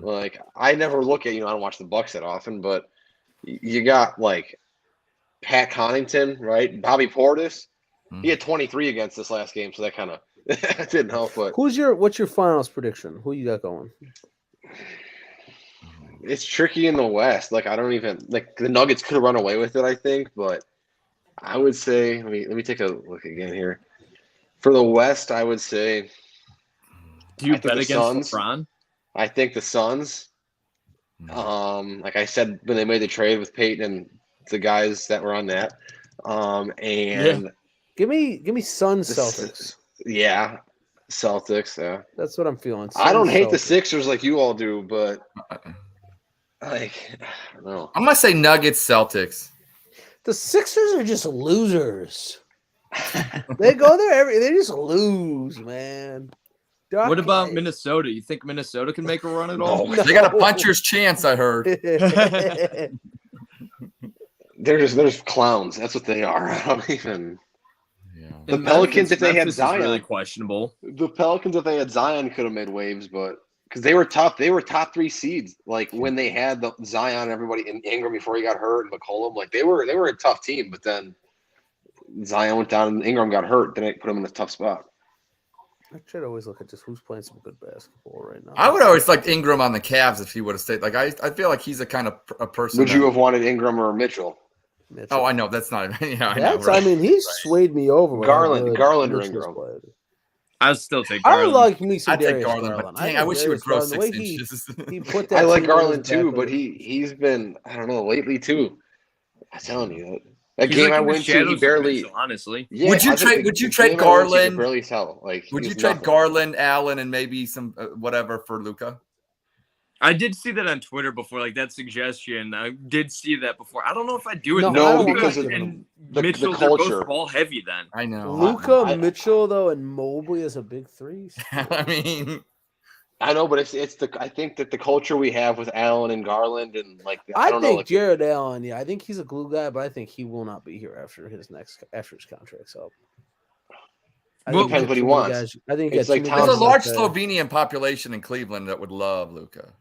like I never look at I don't watch the Bucks that often, but you got like Pat Connaughton, right? Bobby Portis. He had 23 against this last game, so that kind of didn't help. But what's your finals prediction? Who you got going? it's tricky in the West. Like I don't even like the Nuggets could have run away with it, I think, but I would say let me take a look again here. For the West, I would say. Do you I think bet the against Suns. LeBron? I think the Suns. Like I said when they made the trade with Peyton and the guys that were on that, and Give me Suns Celtics. Yeah, Celtics. Yeah, That's what I'm feeling. I don't Suns, hate the Celtics. Sixers like you all do, but like I don't know. I'm going to say Nuggets, Celtics. The Sixers are just losers. They go there they just lose, man. What about Minnesota? You think Minnesota can make a run at all? They got a puncher's chance, I heard. They're just clowns. That's what they are. I don't even. The And Pelicans, if they had Memphis is Zion, really questionable. the Pelicans, if they had Zion, could have made waves, but because they were tough, they were top 3 seeds. Like when they had the Zion, and everybody in Ingram before he got hurt, and McCollum, like they were a tough team. But then Zion went down, and Ingram got hurt. Then it put them in a tough spot. I try to always look at just who's playing some good basketball right now. I would always like Ingram on the Cavs if he would have stayed. Like I feel like he's a kind of a person. Would you have wanted Ingram or Mitchell? Mitchell. Oh, I know that's not. Yeah, That's, I know. I mean, he's swayed me over. with how Garland good or Mitchell's Ingram? played. I would still take I Garland. like me some I'd take Darius Garland, but dang, I think wish he would Darius grow Garland, the 6 way inches. He put that I like team on his Garland too, back but with- he's been I don't know lately too. I'm telling you that He's game like I in the went to, shadows he of barely. Mitchell, honestly. Yeah, Would you I think trade- the- would you the trade game I went to, you could Garland? barely tell. Like, Would he you was trade nothing. Garland, Allen, and maybe some whatever for Luka? I did see that on Twitter before, like that suggestion. I did see that before. I don't know if I do it. No, though. I don't Luka because of and the Mitchell, culture. they're both ball heavy. Then I know. Luka, Mitchell, though, and Mobley is a big 3. I mean, I know, but it's the. I think that the culture we have with Allen and Garland and like I don't know, think like, Jared Allen, I think he's a glue guy, but I think he will not be here after his contract's up. I Well, think depends what he too many wants. guys- I think It's like there's a Thompson large there. Slovenian population in Cleveland that would love Luka.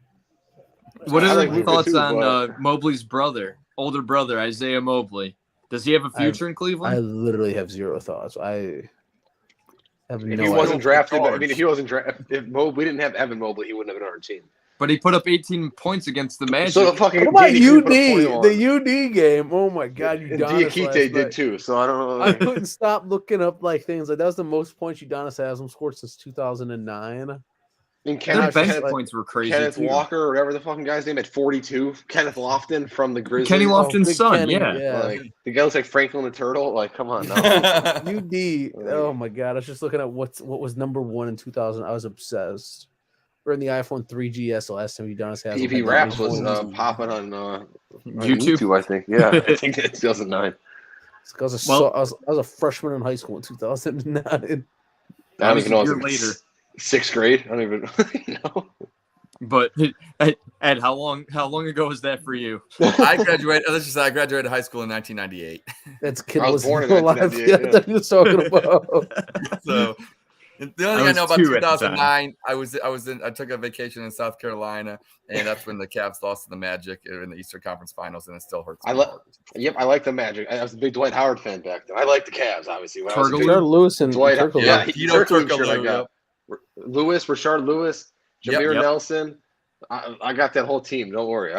what I are like your Luka thoughts too, on but- Mobley's older brother, Isaiah Mobley? Does he have a future in I Cleveland? literally have zero thoughts. I have if no he wasn't idea. drafted, I Charge. mean, if he wasn't drafted, if Mobley didn't have Evan Mobley, he wouldn't have been on our team. But he put up 18 points against the Magic. So the fucking What about game, he UD? put up 21. The UD game. Oh my God, And Udonis last Diakite did night. too. So I don't know. I couldn't stop looking up like things like that was the most points Udonis has scored since 2009. And Their Gosh, bench like- points were crazy. Kenneth too. Walker, or whatever the fucking guy's name, at 42. Kenneth Lofton from the Grizzlies. Kenny Lofton's Big son, Kenny, yeah. Like, the guy looks like Franklin the Turtle. Like, come on now. UD. Oh my God, I was just looking at what was number 1 in 2000. I was obsessed. We're in the iPhone 3GS the last time Udonis has. PV Raps was popping on YouTube? YouTube, I think. Yeah, I think that's 2009. I was a freshman in high school in 2009. I don't even know. a I was year in later. 6th grade. I don't even know. But Ed, how long ago was that for you? I graduated. Let's just say I graduated high school in 1998. That's kid I was born in alive. 1998, Yeah, that he was talking about. So the only thing I was know about 2 at the time. 2009, I took a vacation in South Carolina, and that's when the Cavs lost to the Magic in the Eastern Conference Finals, and it still hurts. I like the Magic. I was a big Dwight Howard fan back then. I like the Cavs, obviously. When I was a Turtle big- Jared Lewis and Dwight, Turkle. yeah, Hedo Turkle shirt I Turkoglu, got. Lewis, Rashard Lewis, Jameer Yep. Nelson. I got that whole team. Don't worry. You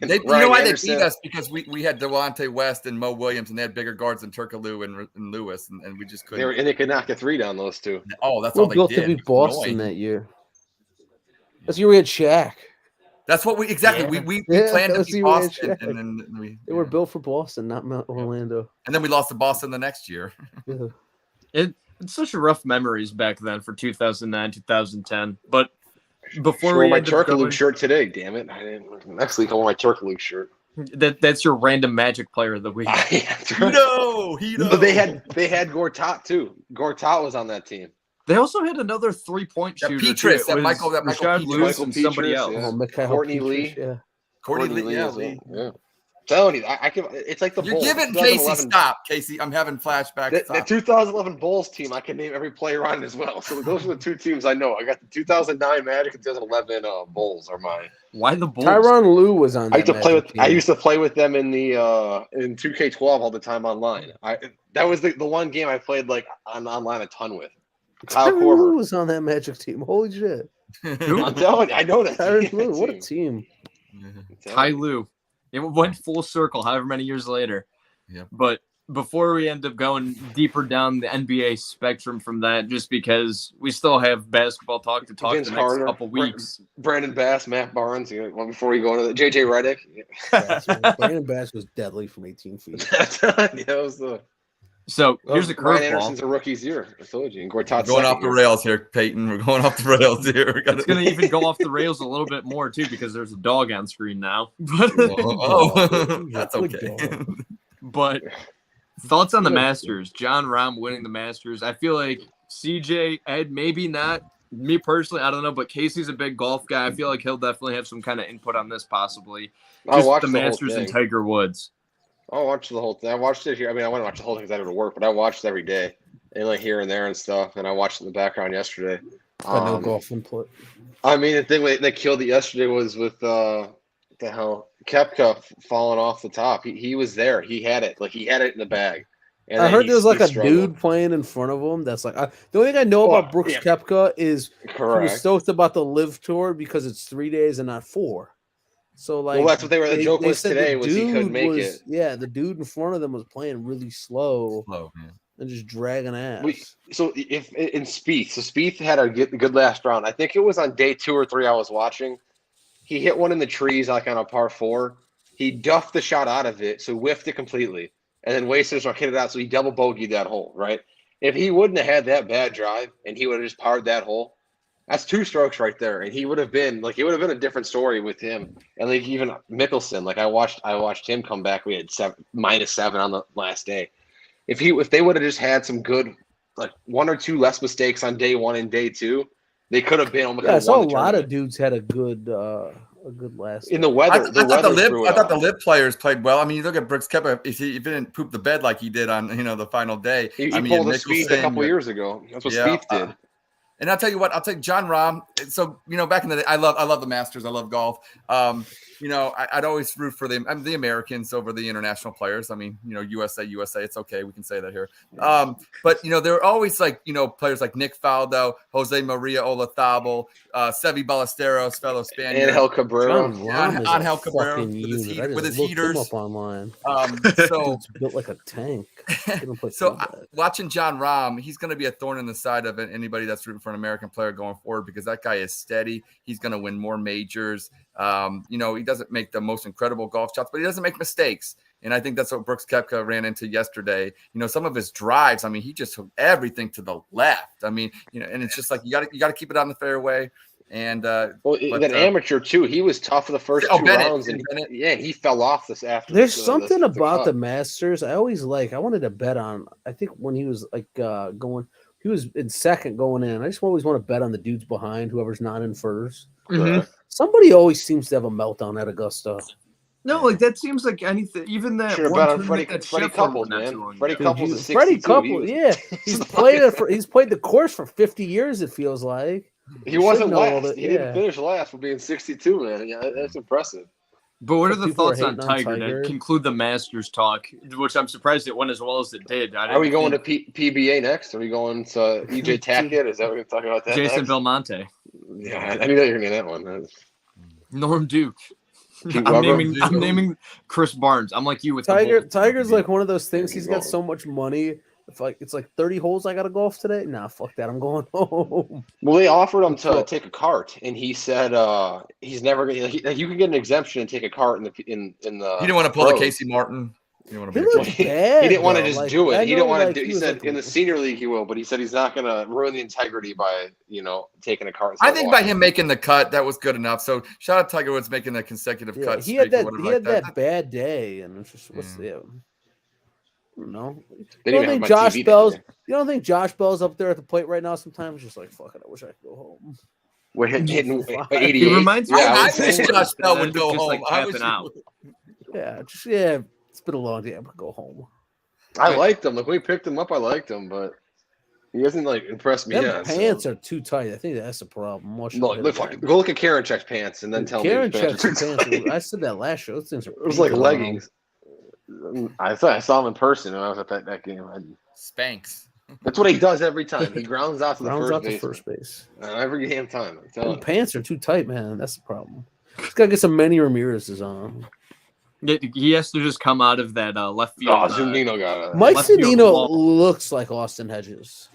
know Ryan why Anderson. they beat us? Because we had Delonte West and Mo Williams, and they had bigger guards than Turkoglu and Lewis, and we just couldn't. They could knock a 3 down, those two. Oh, that's We're all they built did. to beat It was Boston annoying. that year. That's the year we had Shaq. That's what we exactly. Yeah. We Yeah, planned that to was beat the year we had Boston, Shaq. and then we They were built for Boston, not Orlando. and then we lost to Boston the next year. Yeah. It's such a rough memories back then for 2009, 2010. But before Sure, we my end up Turkoglu going, shirt today. Damn it! I didn't. Next week I want my Turkoglu shirt. that's your random Magic player of the week. Hedo. But they had Gortat too. Gortat was on that team. They also had another 3-point That shooter. Petrus, too. It that was Michael Rashard Petrus. Lewis and somebody Petrus, else. yeah. Oh, Mikhail Courtney Petrus, Lee. Yeah. Courtney Lee, is Lee. yeah. Telling you, I can. It's like the You're Bulls. giving 2011 Casey stop, Casey. I'm having flashbacks. The Stop. 2011 Bulls team, I can name every player on it as well. So those are the 2 teams I know. I got the 2009 Magic and 2011 Bulls are mine. Why the Bulls? Tyronn Lue was on. I used to that play Magic with. team. I used to play with them in the in 2K12 all the time online. That was the one game I played like online a ton with. Kyle Tyronn Lue Korver. was on that Magic team. Holy shit! I'm telling you, I know that. Tyronn Lue, what a team! Ty Lue. It went full circle however many years later. Yep. But before we end up going deeper down the NBA spectrum from that, just because we still have basketball talk to talk Vince the next Carter, couple weeks. Brandon Bass, Matt Barnes. Before you go into the JJ Redick. Brandon Bass was deadly from 18 feet. That was the. So here's a Ryan Anderson's curveball. a rookie's year. I told you. And Gortat's Going second off the year. rails here, Peyton. We're going off the rails here. We gotta- It's going to even go off the rails a little bit more, too, because there's a dog on screen now. Oh, that's Good okay. dog. But thoughts on the Masters? John Rahm winning the Masters. I feel like CJ, Ed, maybe not. Me personally, I don't know, but Casey's a big golf guy. I feel like he'll definitely have some kind of input on this, possibly. I Just watched the the whole Masters and thing. Tiger Woods. I watched the whole thing. I watched it here. I mean, I wouldn't watch the whole thing because I had to work, but I watched it every day, and like here and there and stuff. And I watched it in the background yesterday. Got no golf input. I mean, the thing that killed it yesterday was with the hell Koepka falling off the top. He was there. He had it. Like he had it in the bag. And I then heard he- there was like he a struggled. dude playing in front of him. That's like the only thing I know about Brooks yeah. Koepka is he was Correct. stoked about the Live Tour because it's 3 days and not 4. So like, Well, that's what they were. The joke was said the today was he couldn't dude make was- it. Yeah, the dude in front of them was playing really slow Slow, man. and just dragging ass. So if in Spieth, so Spieth had a good last round. I think it was on day 2 or 3 I was watching. He hit one in the trees like on a par 4. He duffed the shot out of it, so whiffed it completely, and then wasted his hit it out. So he double bogeyed that hole, right? If he wouldn't have had that bad drive and he would have just parred that hole, that's 2 strokes right there, and he would have been like it would have been a different story with him. And like even Mickelson, like I watched him come back. We had -7 on the last day. If they would have just had some good, like 1 or 2 less mistakes on day 1 and day 2, they could have been almost. Yeah, I saw a won the lot of tournament. dudes had a good last. In the I weather. thought the Lib Lib players played well. I mean, you look at Brooks Koepka. If he didn't poop the bed like he did on the final day. He I mean, pulled a Spieth a Mickelson, couple years ago. That's what Yeah, Spieth did. And I'll tell you what, I'll take John Rahm. So, back in the day, I love the Masters. I love golf. I'd always root for the Americans over the international players. I mean, USA, it's okay. We can say that here. But, there are always players like Nick Faldo, Jose Maria Olazabal, Seve Ballesteros, fellow Spaniard. Angel Cabrera. Angel Cabrera with his heaters. Him up online. So Dude's built like a tank. Watching John Rahm, he's going to be a thorn in the side of anybody that's rooting for an American player going forward because that guy is steady. He's going to win more majors. He doesn't make the most incredible golf shots, but he doesn't make mistakes. And I think that's what Brooks Koepka ran into yesterday. Some of his drives, I mean, he just took everything to the left. I mean, and it's just like you got to keep it on the fairway. And amateur too, he was tough for the first two rounds, and he fell off this after. There's something about the Masters I always like. I wanted to bet on. I think when he was he was in second going in. I just always want to bet on the dudes behind, whoever's not in first. Mm-hmm. Somebody always seems to have a meltdown at Augusta. No, that seems like anything. Even that should have bet on Freddie Couples, man. Freddie Couples is 62. Freddie Couples, he's played the course for 50 years. It feels like he wasn't last. He didn't finish last for being 62, man. Yeah, that's impressive. But what are the thoughts on Tiger to conclude the Masters talk, which I'm surprised it went as well as it did? Are we going to PBA next? Are we going to EJ Tackett? Is that what we're going to talk about that Jason next? Belmonte. Yeah, I knew that you were going to get that one. Norm Duke. I'm naming Chris Barnes. I'm like you with Tiger's like one of those things. He's got so much money. It's like 30 holes I got to golf today. Nah, fuck that. I'm going home. Well, they offered him to take a cart, and he said he's never going. You can get an exemption and take a cart in the. He didn't want to pull the Casey Martin. He didn't want to just do it. He didn't want to do. He said in the senior league he will, but he said he's not going to ruin the integrity by taking a cart. I think by him making the cut, that was good enough. So shout out Tiger Woods making the consecutive cuts. He had that bad day, and it's just I don't know. You don't think Josh Bell's up there at the plate right now? Sometimes just like fuck it. I wish I could go home. We're hitting 88. He reminds me. I wish Josh Bell would go home. It's been a long day. I'm gonna go home. I liked him. Like when we picked him up, I liked him, but he hasn't impressed me yet. Pants are too tight. I think that's the problem. Go look at Karen Check's pants and then tell me. Karen Check's pants. I said that last show. It was like leggings. I saw him in person when I was at that game. Spanks. That's what he does every time. He grounds out to the first base. Every damn time. Pants are too tight, man. That's the problem. He's got to get some Manny Ramirez's on. He has to just come out of that left field. Zunino got it. Mike Zunino looks like Austin Hedges.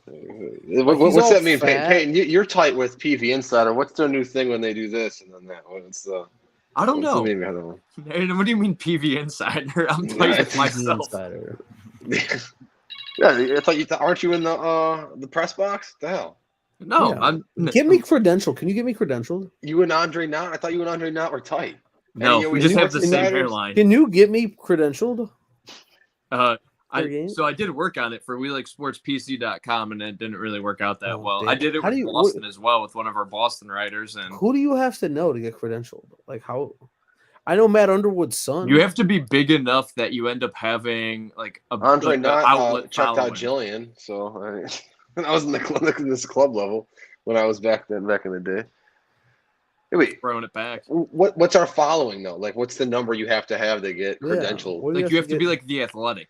What's that mean, Peyton? You're tight with PV Insider. What's their new thing when they do this and then that? I don't know. What do you mean PV Insider? I'm tight with myself. Aren't you in the press box? What the hell? No, Get me credentialed. Can you get me credentialed? You and Andre Knott? I thought you and Andre Knott were tight. No, we just have the same hairline. Can you get me credentialed? So I did work on it for WeLikeSportsPC.com, and it didn't really work out that well. Damn. I did it with Boston as well with one of our Boston writers. And who do you have to know to get credentialed? Like how? I know Matt Underwood's son. You have to be big enough that you end up having like a Andre Knott checked out Jillian. So I was in this club level when I was back in the day. Wait, throwing it back. What's our following though? Like, what's the number you have to get credentialed? Like, you have to be like the Athletic,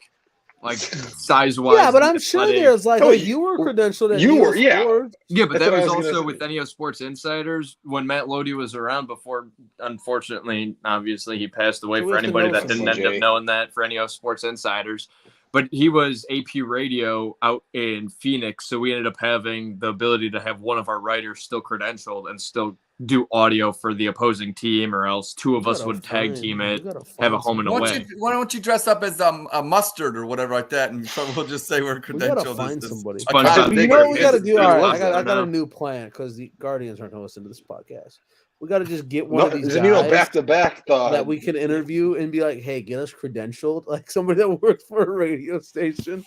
like size wise. Yeah, but I'm sure there's like you were credentialed. At you were, Sports. Yeah, but that was also with Neo Sports Insiders when Matt Lodi was around before. Unfortunately, obviously, he passed away. For anybody that didn't end up knowing that, for Neo Sports Insiders. But he was AP Radio out in Phoenix, so we ended up having the ability to have one of our writers still credentialed and still do audio for the opposing team, or else two of us would tag team it, have a home and away. Why don't you dress up as a mustard or whatever like that, and we'll just say we're credentialed. We gotta find somebody. You know what we gotta do? All right, I got a new plan because the Guardians aren't going to listen to this podcast. We got to just get one of these guys back to back that we can interview and be like, "Hey, get us credentialed." Like somebody that works for a radio station.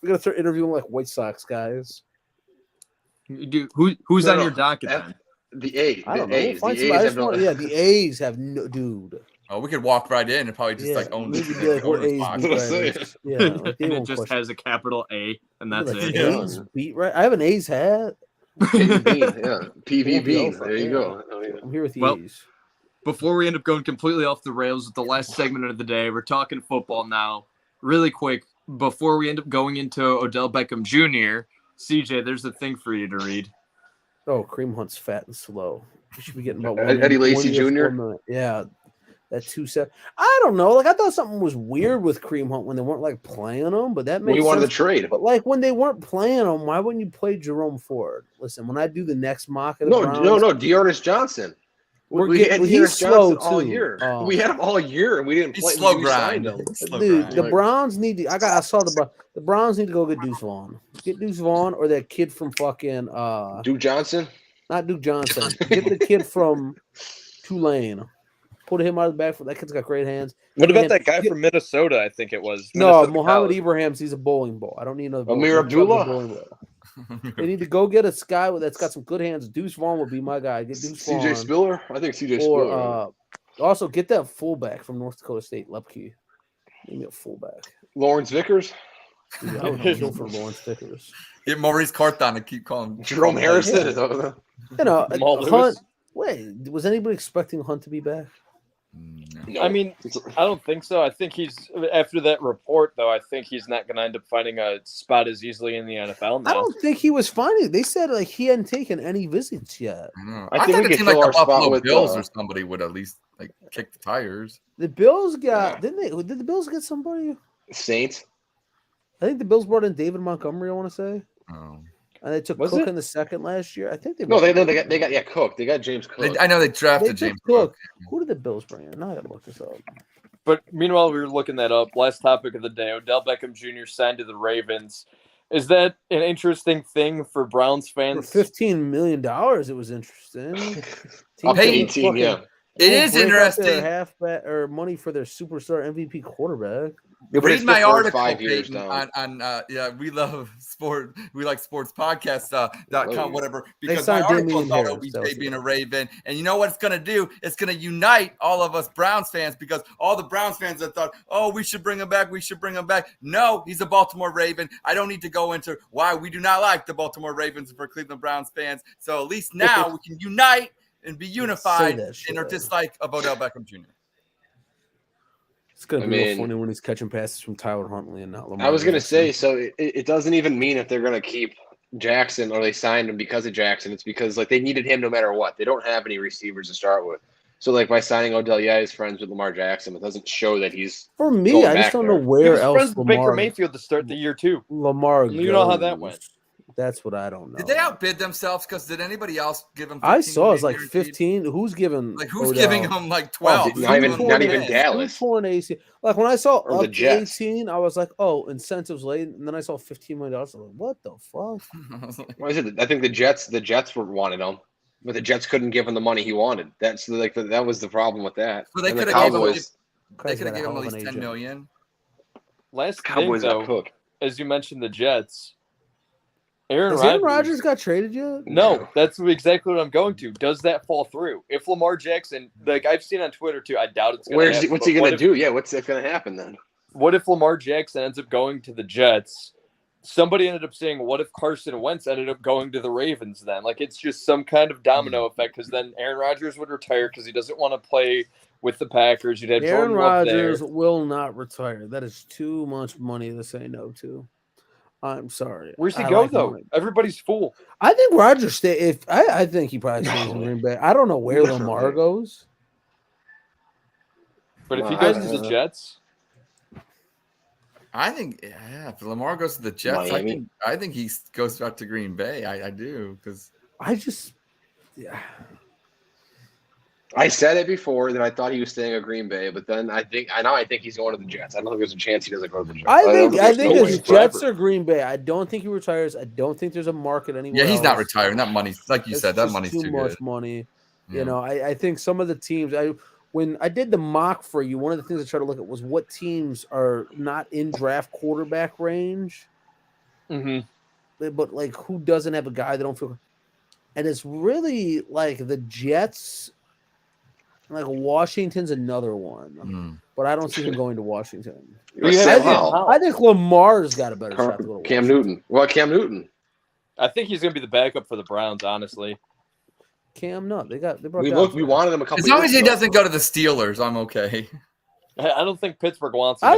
We got to start interviewing like White Sox guys. Dude, who's on your docket then? The A's. I don't know. The A's have no dude. Oh, we could walk right in and probably just like own we this. could be like, we're A's box. beat That's what I'm writers. Yeah, like, they And it won't just question. has a capital A, and We'd be that's like, it. A's beat right. I have an A's hat. PV Bean, yeah. PV Won't be Bean. over, There you yeah. go. Oh, yeah. I'm here with the Well, A's. Before we end up going completely off the rails with the last segment of the day, we're talking football now. Really quick, before we end up going into Odell Beckham Jr., CJ, there's a thing for you to read. Oh, Kareem Hunt's fat and slow. He should be getting about Eddie Lacy 1 year, Jr.? 4 million. Yeah, that 2-7. I don't know. Like I thought something was weird with Kareem Hunt when they weren't like playing him, but that We makes wanted sense. to trade. But like when they weren't playing him, why wouldn't you play Jerome Ford? Listen, when I do the next mock of the Browns, No. Dearness Johnson. We had he's Dearness slow Johnson all too. year. We had him all year, and we didn't He's play. slow We grind. signed him. Slow Dude, grind. the Browns need to. I saw the Browns need to go get Deuce Vaughn. Get Deuce Vaughn or that kid from fucking Duke Johnson. not Duke Johnson. Get the kid from Tulane. Put him out of the backfield. That kid's got great hands. What about that guy from Minnesota? I think it was. No, Minnesota Mohamed College. Ibrahim. He's a bowling ball. I don't need another. Amir Abdullah? They need to go get a guy that's got some good hands. Deuce Vaughn would be my guy. Get Deuce Vaughn. CJ Spiller. I think CJ Or Spiller. also get that fullback from North Dakota State, Lepke. Give me a fullback. Lawrence Vickers. Dude, I would kill for Lawrence Vickers. Get Maurice Carthon to keep calling Jerome Harrison. Yeah. Is that what You know, Jamal Hunt. Lewis? Wait, was anybody expecting Hunt to be back? No. I mean, I don't think so. I think he's after that report, though. I think he's not going to end up finding a spot as easily in the NFL now. I don't think he was finding. They said like he hadn't taken any visits yet. I think thought we it could seemed like fill the our spot Buffalo with, Bills or somebody would at least like kick the tires. The Bills got didn't they? Did the Bills get somebody? Saints. I think the Bills brought in David Montgomery. I want to say, Oh. and they took Was Cook it? in the second last year. I think they. No, they got Cook. They got James Cook. I know they They drafted took James Cook. Cook. Who did the Bills bring in? Now I gotta look this up. But meanwhile, we were looking that up. Last topic of the day: Odell Beckham Jr. signed to the Ravens. Is that an interesting thing for Browns For fans? $15 million, it was interesting. Up to Teams 18, yeah. It won't is break up interesting. Their halfback or money for their superstar MVP quarterback. Yeah, but it's Read my the first article 5 years Peyton, down. on we love sport. We like sports podcast.com, whatever. Because my signed article Damian about Harris, that was OBJ being it. a Raven, and you know what it's going to do? It's going to unite all of us Browns fans because all the Browns fans that thought, oh, we should bring him back. We should bring him back. No, he's a Baltimore Raven. I don't need to go into why we do not like the Baltimore Ravens for Cleveland Browns fans. So at least now we can unite and be unified that shit, in our though. dislike of Odell Beckham Jr. It's gonna I be real mean- funny when he's catching passes from Tyler Huntley and not Lamar. I was going to Jackson. say, so it doesn't even mean if they're going to keep Jackson or they signed him because of Jackson. It's because like they needed him no matter what. They don't have any receivers to start with. So like by signing Odell, yeah, he's friends with Lamar Jackson. It doesn't show that he's For me, going I just back don't there. know He where was else friends with Baker Lamar Mayfield to start the year too. Lamar. You know how that goes. went. That's what I don't know. Did they outbid themselves? Because did anybody else give him? I 15 saw it's like guaranteed? 15. Who's giving? Like who's Odell? giving him like 12? not even Who's not doing even that? Dallas. Torn AC. Like when I saw Or up the to Jets. 18, I was like, oh, incentives late, and then I saw $15 million. I was like, what the fuck? I was like, What is it? I think the Jets were wanted him, but the Jets couldn't give him the money he wanted. That's like that was the problem with that. So they And the could have gave him. Cowboys. They Guy's could have got a given him hell at of least an 10 agent. million. Last Cowboys thing, got though, cooked. as you mentioned, the Jets. Aaron Has Rodgers. Aaron Rodgers got traded yet? No, that's exactly what I'm going to. Does that fall through? If Lamar Jackson, like I've seen on Twitter too, I doubt it's going to happen. What's he but going to do? Yeah, what's going to happen then? What if Lamar Jackson ends up going to the Jets? Somebody ended up saying, what if Carson Wentz ended up going to the Ravens then? Like, it's just some kind of domino effect because then Aaron Rodgers would retire because he doesn't want to play with the Packers. You'd have Aaron Jordan Love there. Rodgers will not retire. That is too much money to say no to. I'm sorry. Where's he I go, like though? him. Everybody's full. I think Rodgers stay. If I think he probably stays in Green Bay. I don't know where Literally. Lamar goes. But if he goes to the Jets, I think, yeah, if Lamar goes to the Jets, Miami. I think he goes back to Green Bay. I do because I just, yeah. I said it before that I thought he was staying at Green Bay, but then I think he's going to the Jets. I don't think there's a chance he doesn't go to the Jets. I think there's no way it's forever. Jets or Green Bay. I don't think he retires. I don't think there's a market anywhere. yeah, he's not else. retiring. That money's like you It's said. That just money's too much good. money. Yeah. You know, I think some of the teams. When I did the mock for you, one of the things I tried to look at was what teams are not in draft quarterback range, but like who doesn't have a guy they don't feel. And it's really like the Jets Like Washington's another one, but I don't see him going to Washington. Who you have? I think Lamar's got a better shot to go to Cam Washington. Newton. Well, Cam Newton. I think he's going to be the backup for the Browns, honestly. Cam, no, they brought. We wanted him a couple. As long as he years ago. doesn't go to the Steelers, I'm okay. I don't think Pittsburgh wants him. I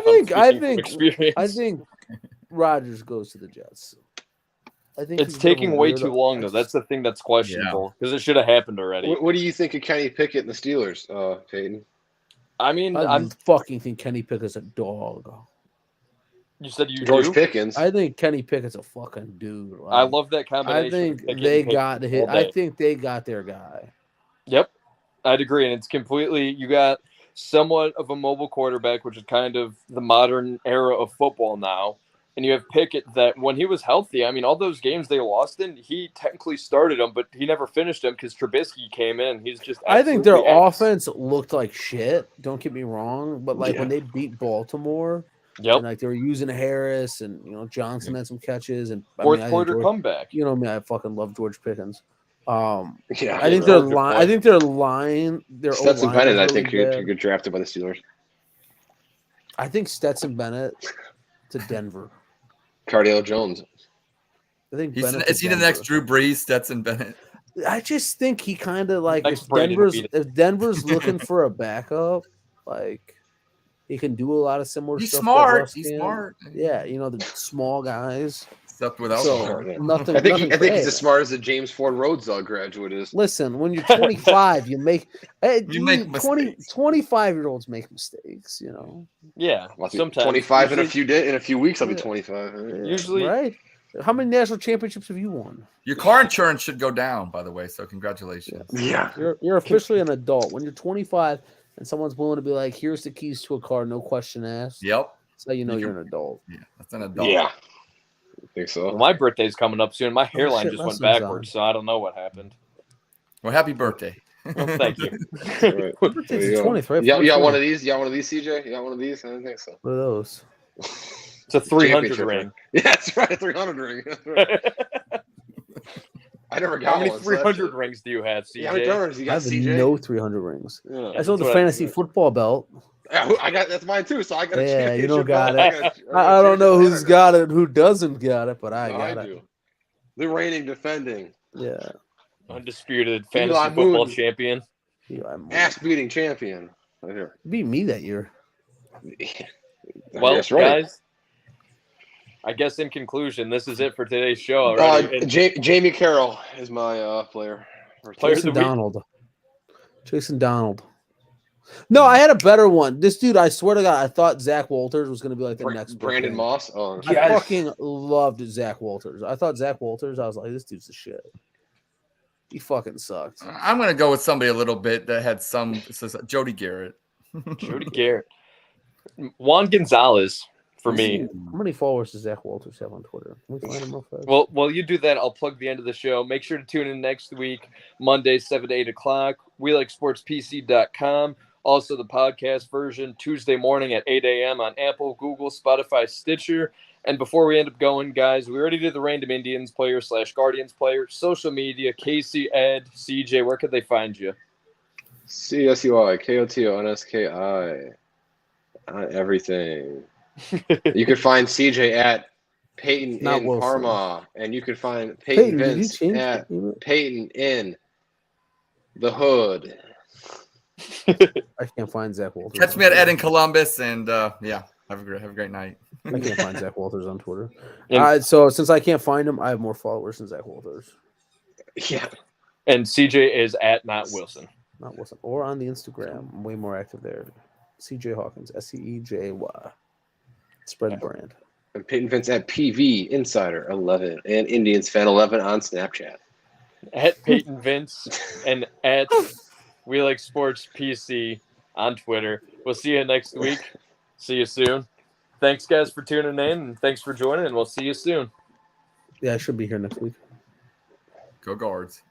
I think Rodgers goes to the Jets. I think it's taking way too long, though. That's the thing that's questionable because it should have happened already. What do you think of Kenny Pickett and the Steelers, Peyton? I mean, I fucking think Kenny Pickett's a dog. You said you George do? Pickens. I think Kenny Pickett's a fucking dude. Like, I love that combination. I think Pickett they and Pickett got hit. all day. I think they got their guy. Yep, I'd agree, and it's completely. You got somewhat of a mobile quarterback, which is kind of the modern era of football now. And you have Pickett that when he was healthy, I mean, all those games they lost in, he technically started them, but he never finished them because Trubisky came in. He's just. I think their absolutely offense looked like shit. Don't get me wrong, but like when they beat Baltimore, and like they were using Harris and Johnson had some catches and fourth quarter comeback. You know me, I fucking love George Pickens. Yeah, I think their line. I think their line. Their Stetson Bennett. I think really could get drafted by the Steelers. I think Stetson Bennett to Denver. Cardale Jones. I think is he the next Drew Brees? Stetson Bennett. I just think he kind of like Next if Denver's looking for a backup, like he can do a lot of similar He's stuff. smart. He's smart. Yeah, the small guys. Except without nothing. I think he's as smart as a James Ford Rhodes graduate is. Listen, when you're 25, you make 25-year-olds make mistakes. Yeah, sometimes 25 in a few weeks. I'll be 25. Usually, right? How many national championships have you won? Your car insurance should go down, by the way. So congratulations. Yeah, you're officially an adult when you're 25, and someone's willing to be like, "Here's the keys to a car, no question asked." Yep. So you're an adult. Yeah, that's an adult. Yeah. I think so. Well, my birthday's coming up soon. My hairline just went lessons backwards, so I don't know what happened. Well, happy birthday. Well, thank you. Right. My birthday's the 20th, right? You got one of these? You got one of these, CJ? You got one of these? I don't think so. What are those? It's a 300 ring. Yeah, that's right. 300 ring. That's right. I never got How many one. 300 rings do you have, CJ? How many turns you I got, have CJ? no 300 rings. Yeah. I sold the fantasy football belt. I got that's mine too. So I got a Yeah, you championship don't got belt. it. I don't know who's got it, who doesn't got it, but I got it. do. The reigning, defending, Undisputed fantasy Eli football Moon. champion. ass-beating champion. Right here. Beat me that year. Well, That's right. guys, I guess in conclusion, this is it for today's show. Already. Jamie Carroll is my player. Player of Jason the week. Donald. Jason Donald. No, I had a better one. This dude, I swear to God, I thought Zach Walters was going to be like the next Brandon big thing. Moss. Oh, I fucking loved Zach Walters. I thought Zach Walters, I was like, this dude's the shit. He fucking sucked. I'm going to go with somebody a little bit that had some. Jody Garrett. Jody Garrett. Juan Gonzalez for me. How many followers does Zach Walters have on Twitter? Can we find him real fast? Well, while you do that, I'll plug the end of the show. Make sure to tune in next week, Monday, 7 to 8 o'clock, WeLikeSportsPC.com. Also, the podcast version Tuesday morning at 8 a.m. on Apple, Google, Spotify, Stitcher. And before we end up going, guys, we already did the Random Indians player / Guardians player. Social media, Casey, Ed, CJ, where could they find you? CSUI, KOTO_NSKI. Everything. You can find CJ at Peyton Not in Wilson. Parma. And you can find Peyton did you Vince change at it? Peyton in the Hood. I can't find Zach Walters. Catch me at Ed in Columbus, and yeah, have a great night. I can't find Zach Walters on Twitter. And- So since I can't find him, I have more followers than Zach Walters. Yeah. And CJ is at Not Wilson. Not Wilson. Or on the Instagram. I'm way more active there. CJ Hawkins. SEEJY. Spread the brand. And Peyton Vince at PV Insider 11 and Indians Fan 11 on Snapchat. At Peyton Vince and at We Like Sports PC on Twitter. We'll see you next week. See you soon. Thanks, guys, for tuning in, and thanks for joining, and we'll see you soon. Yeah, I should be here next week. Go Guards.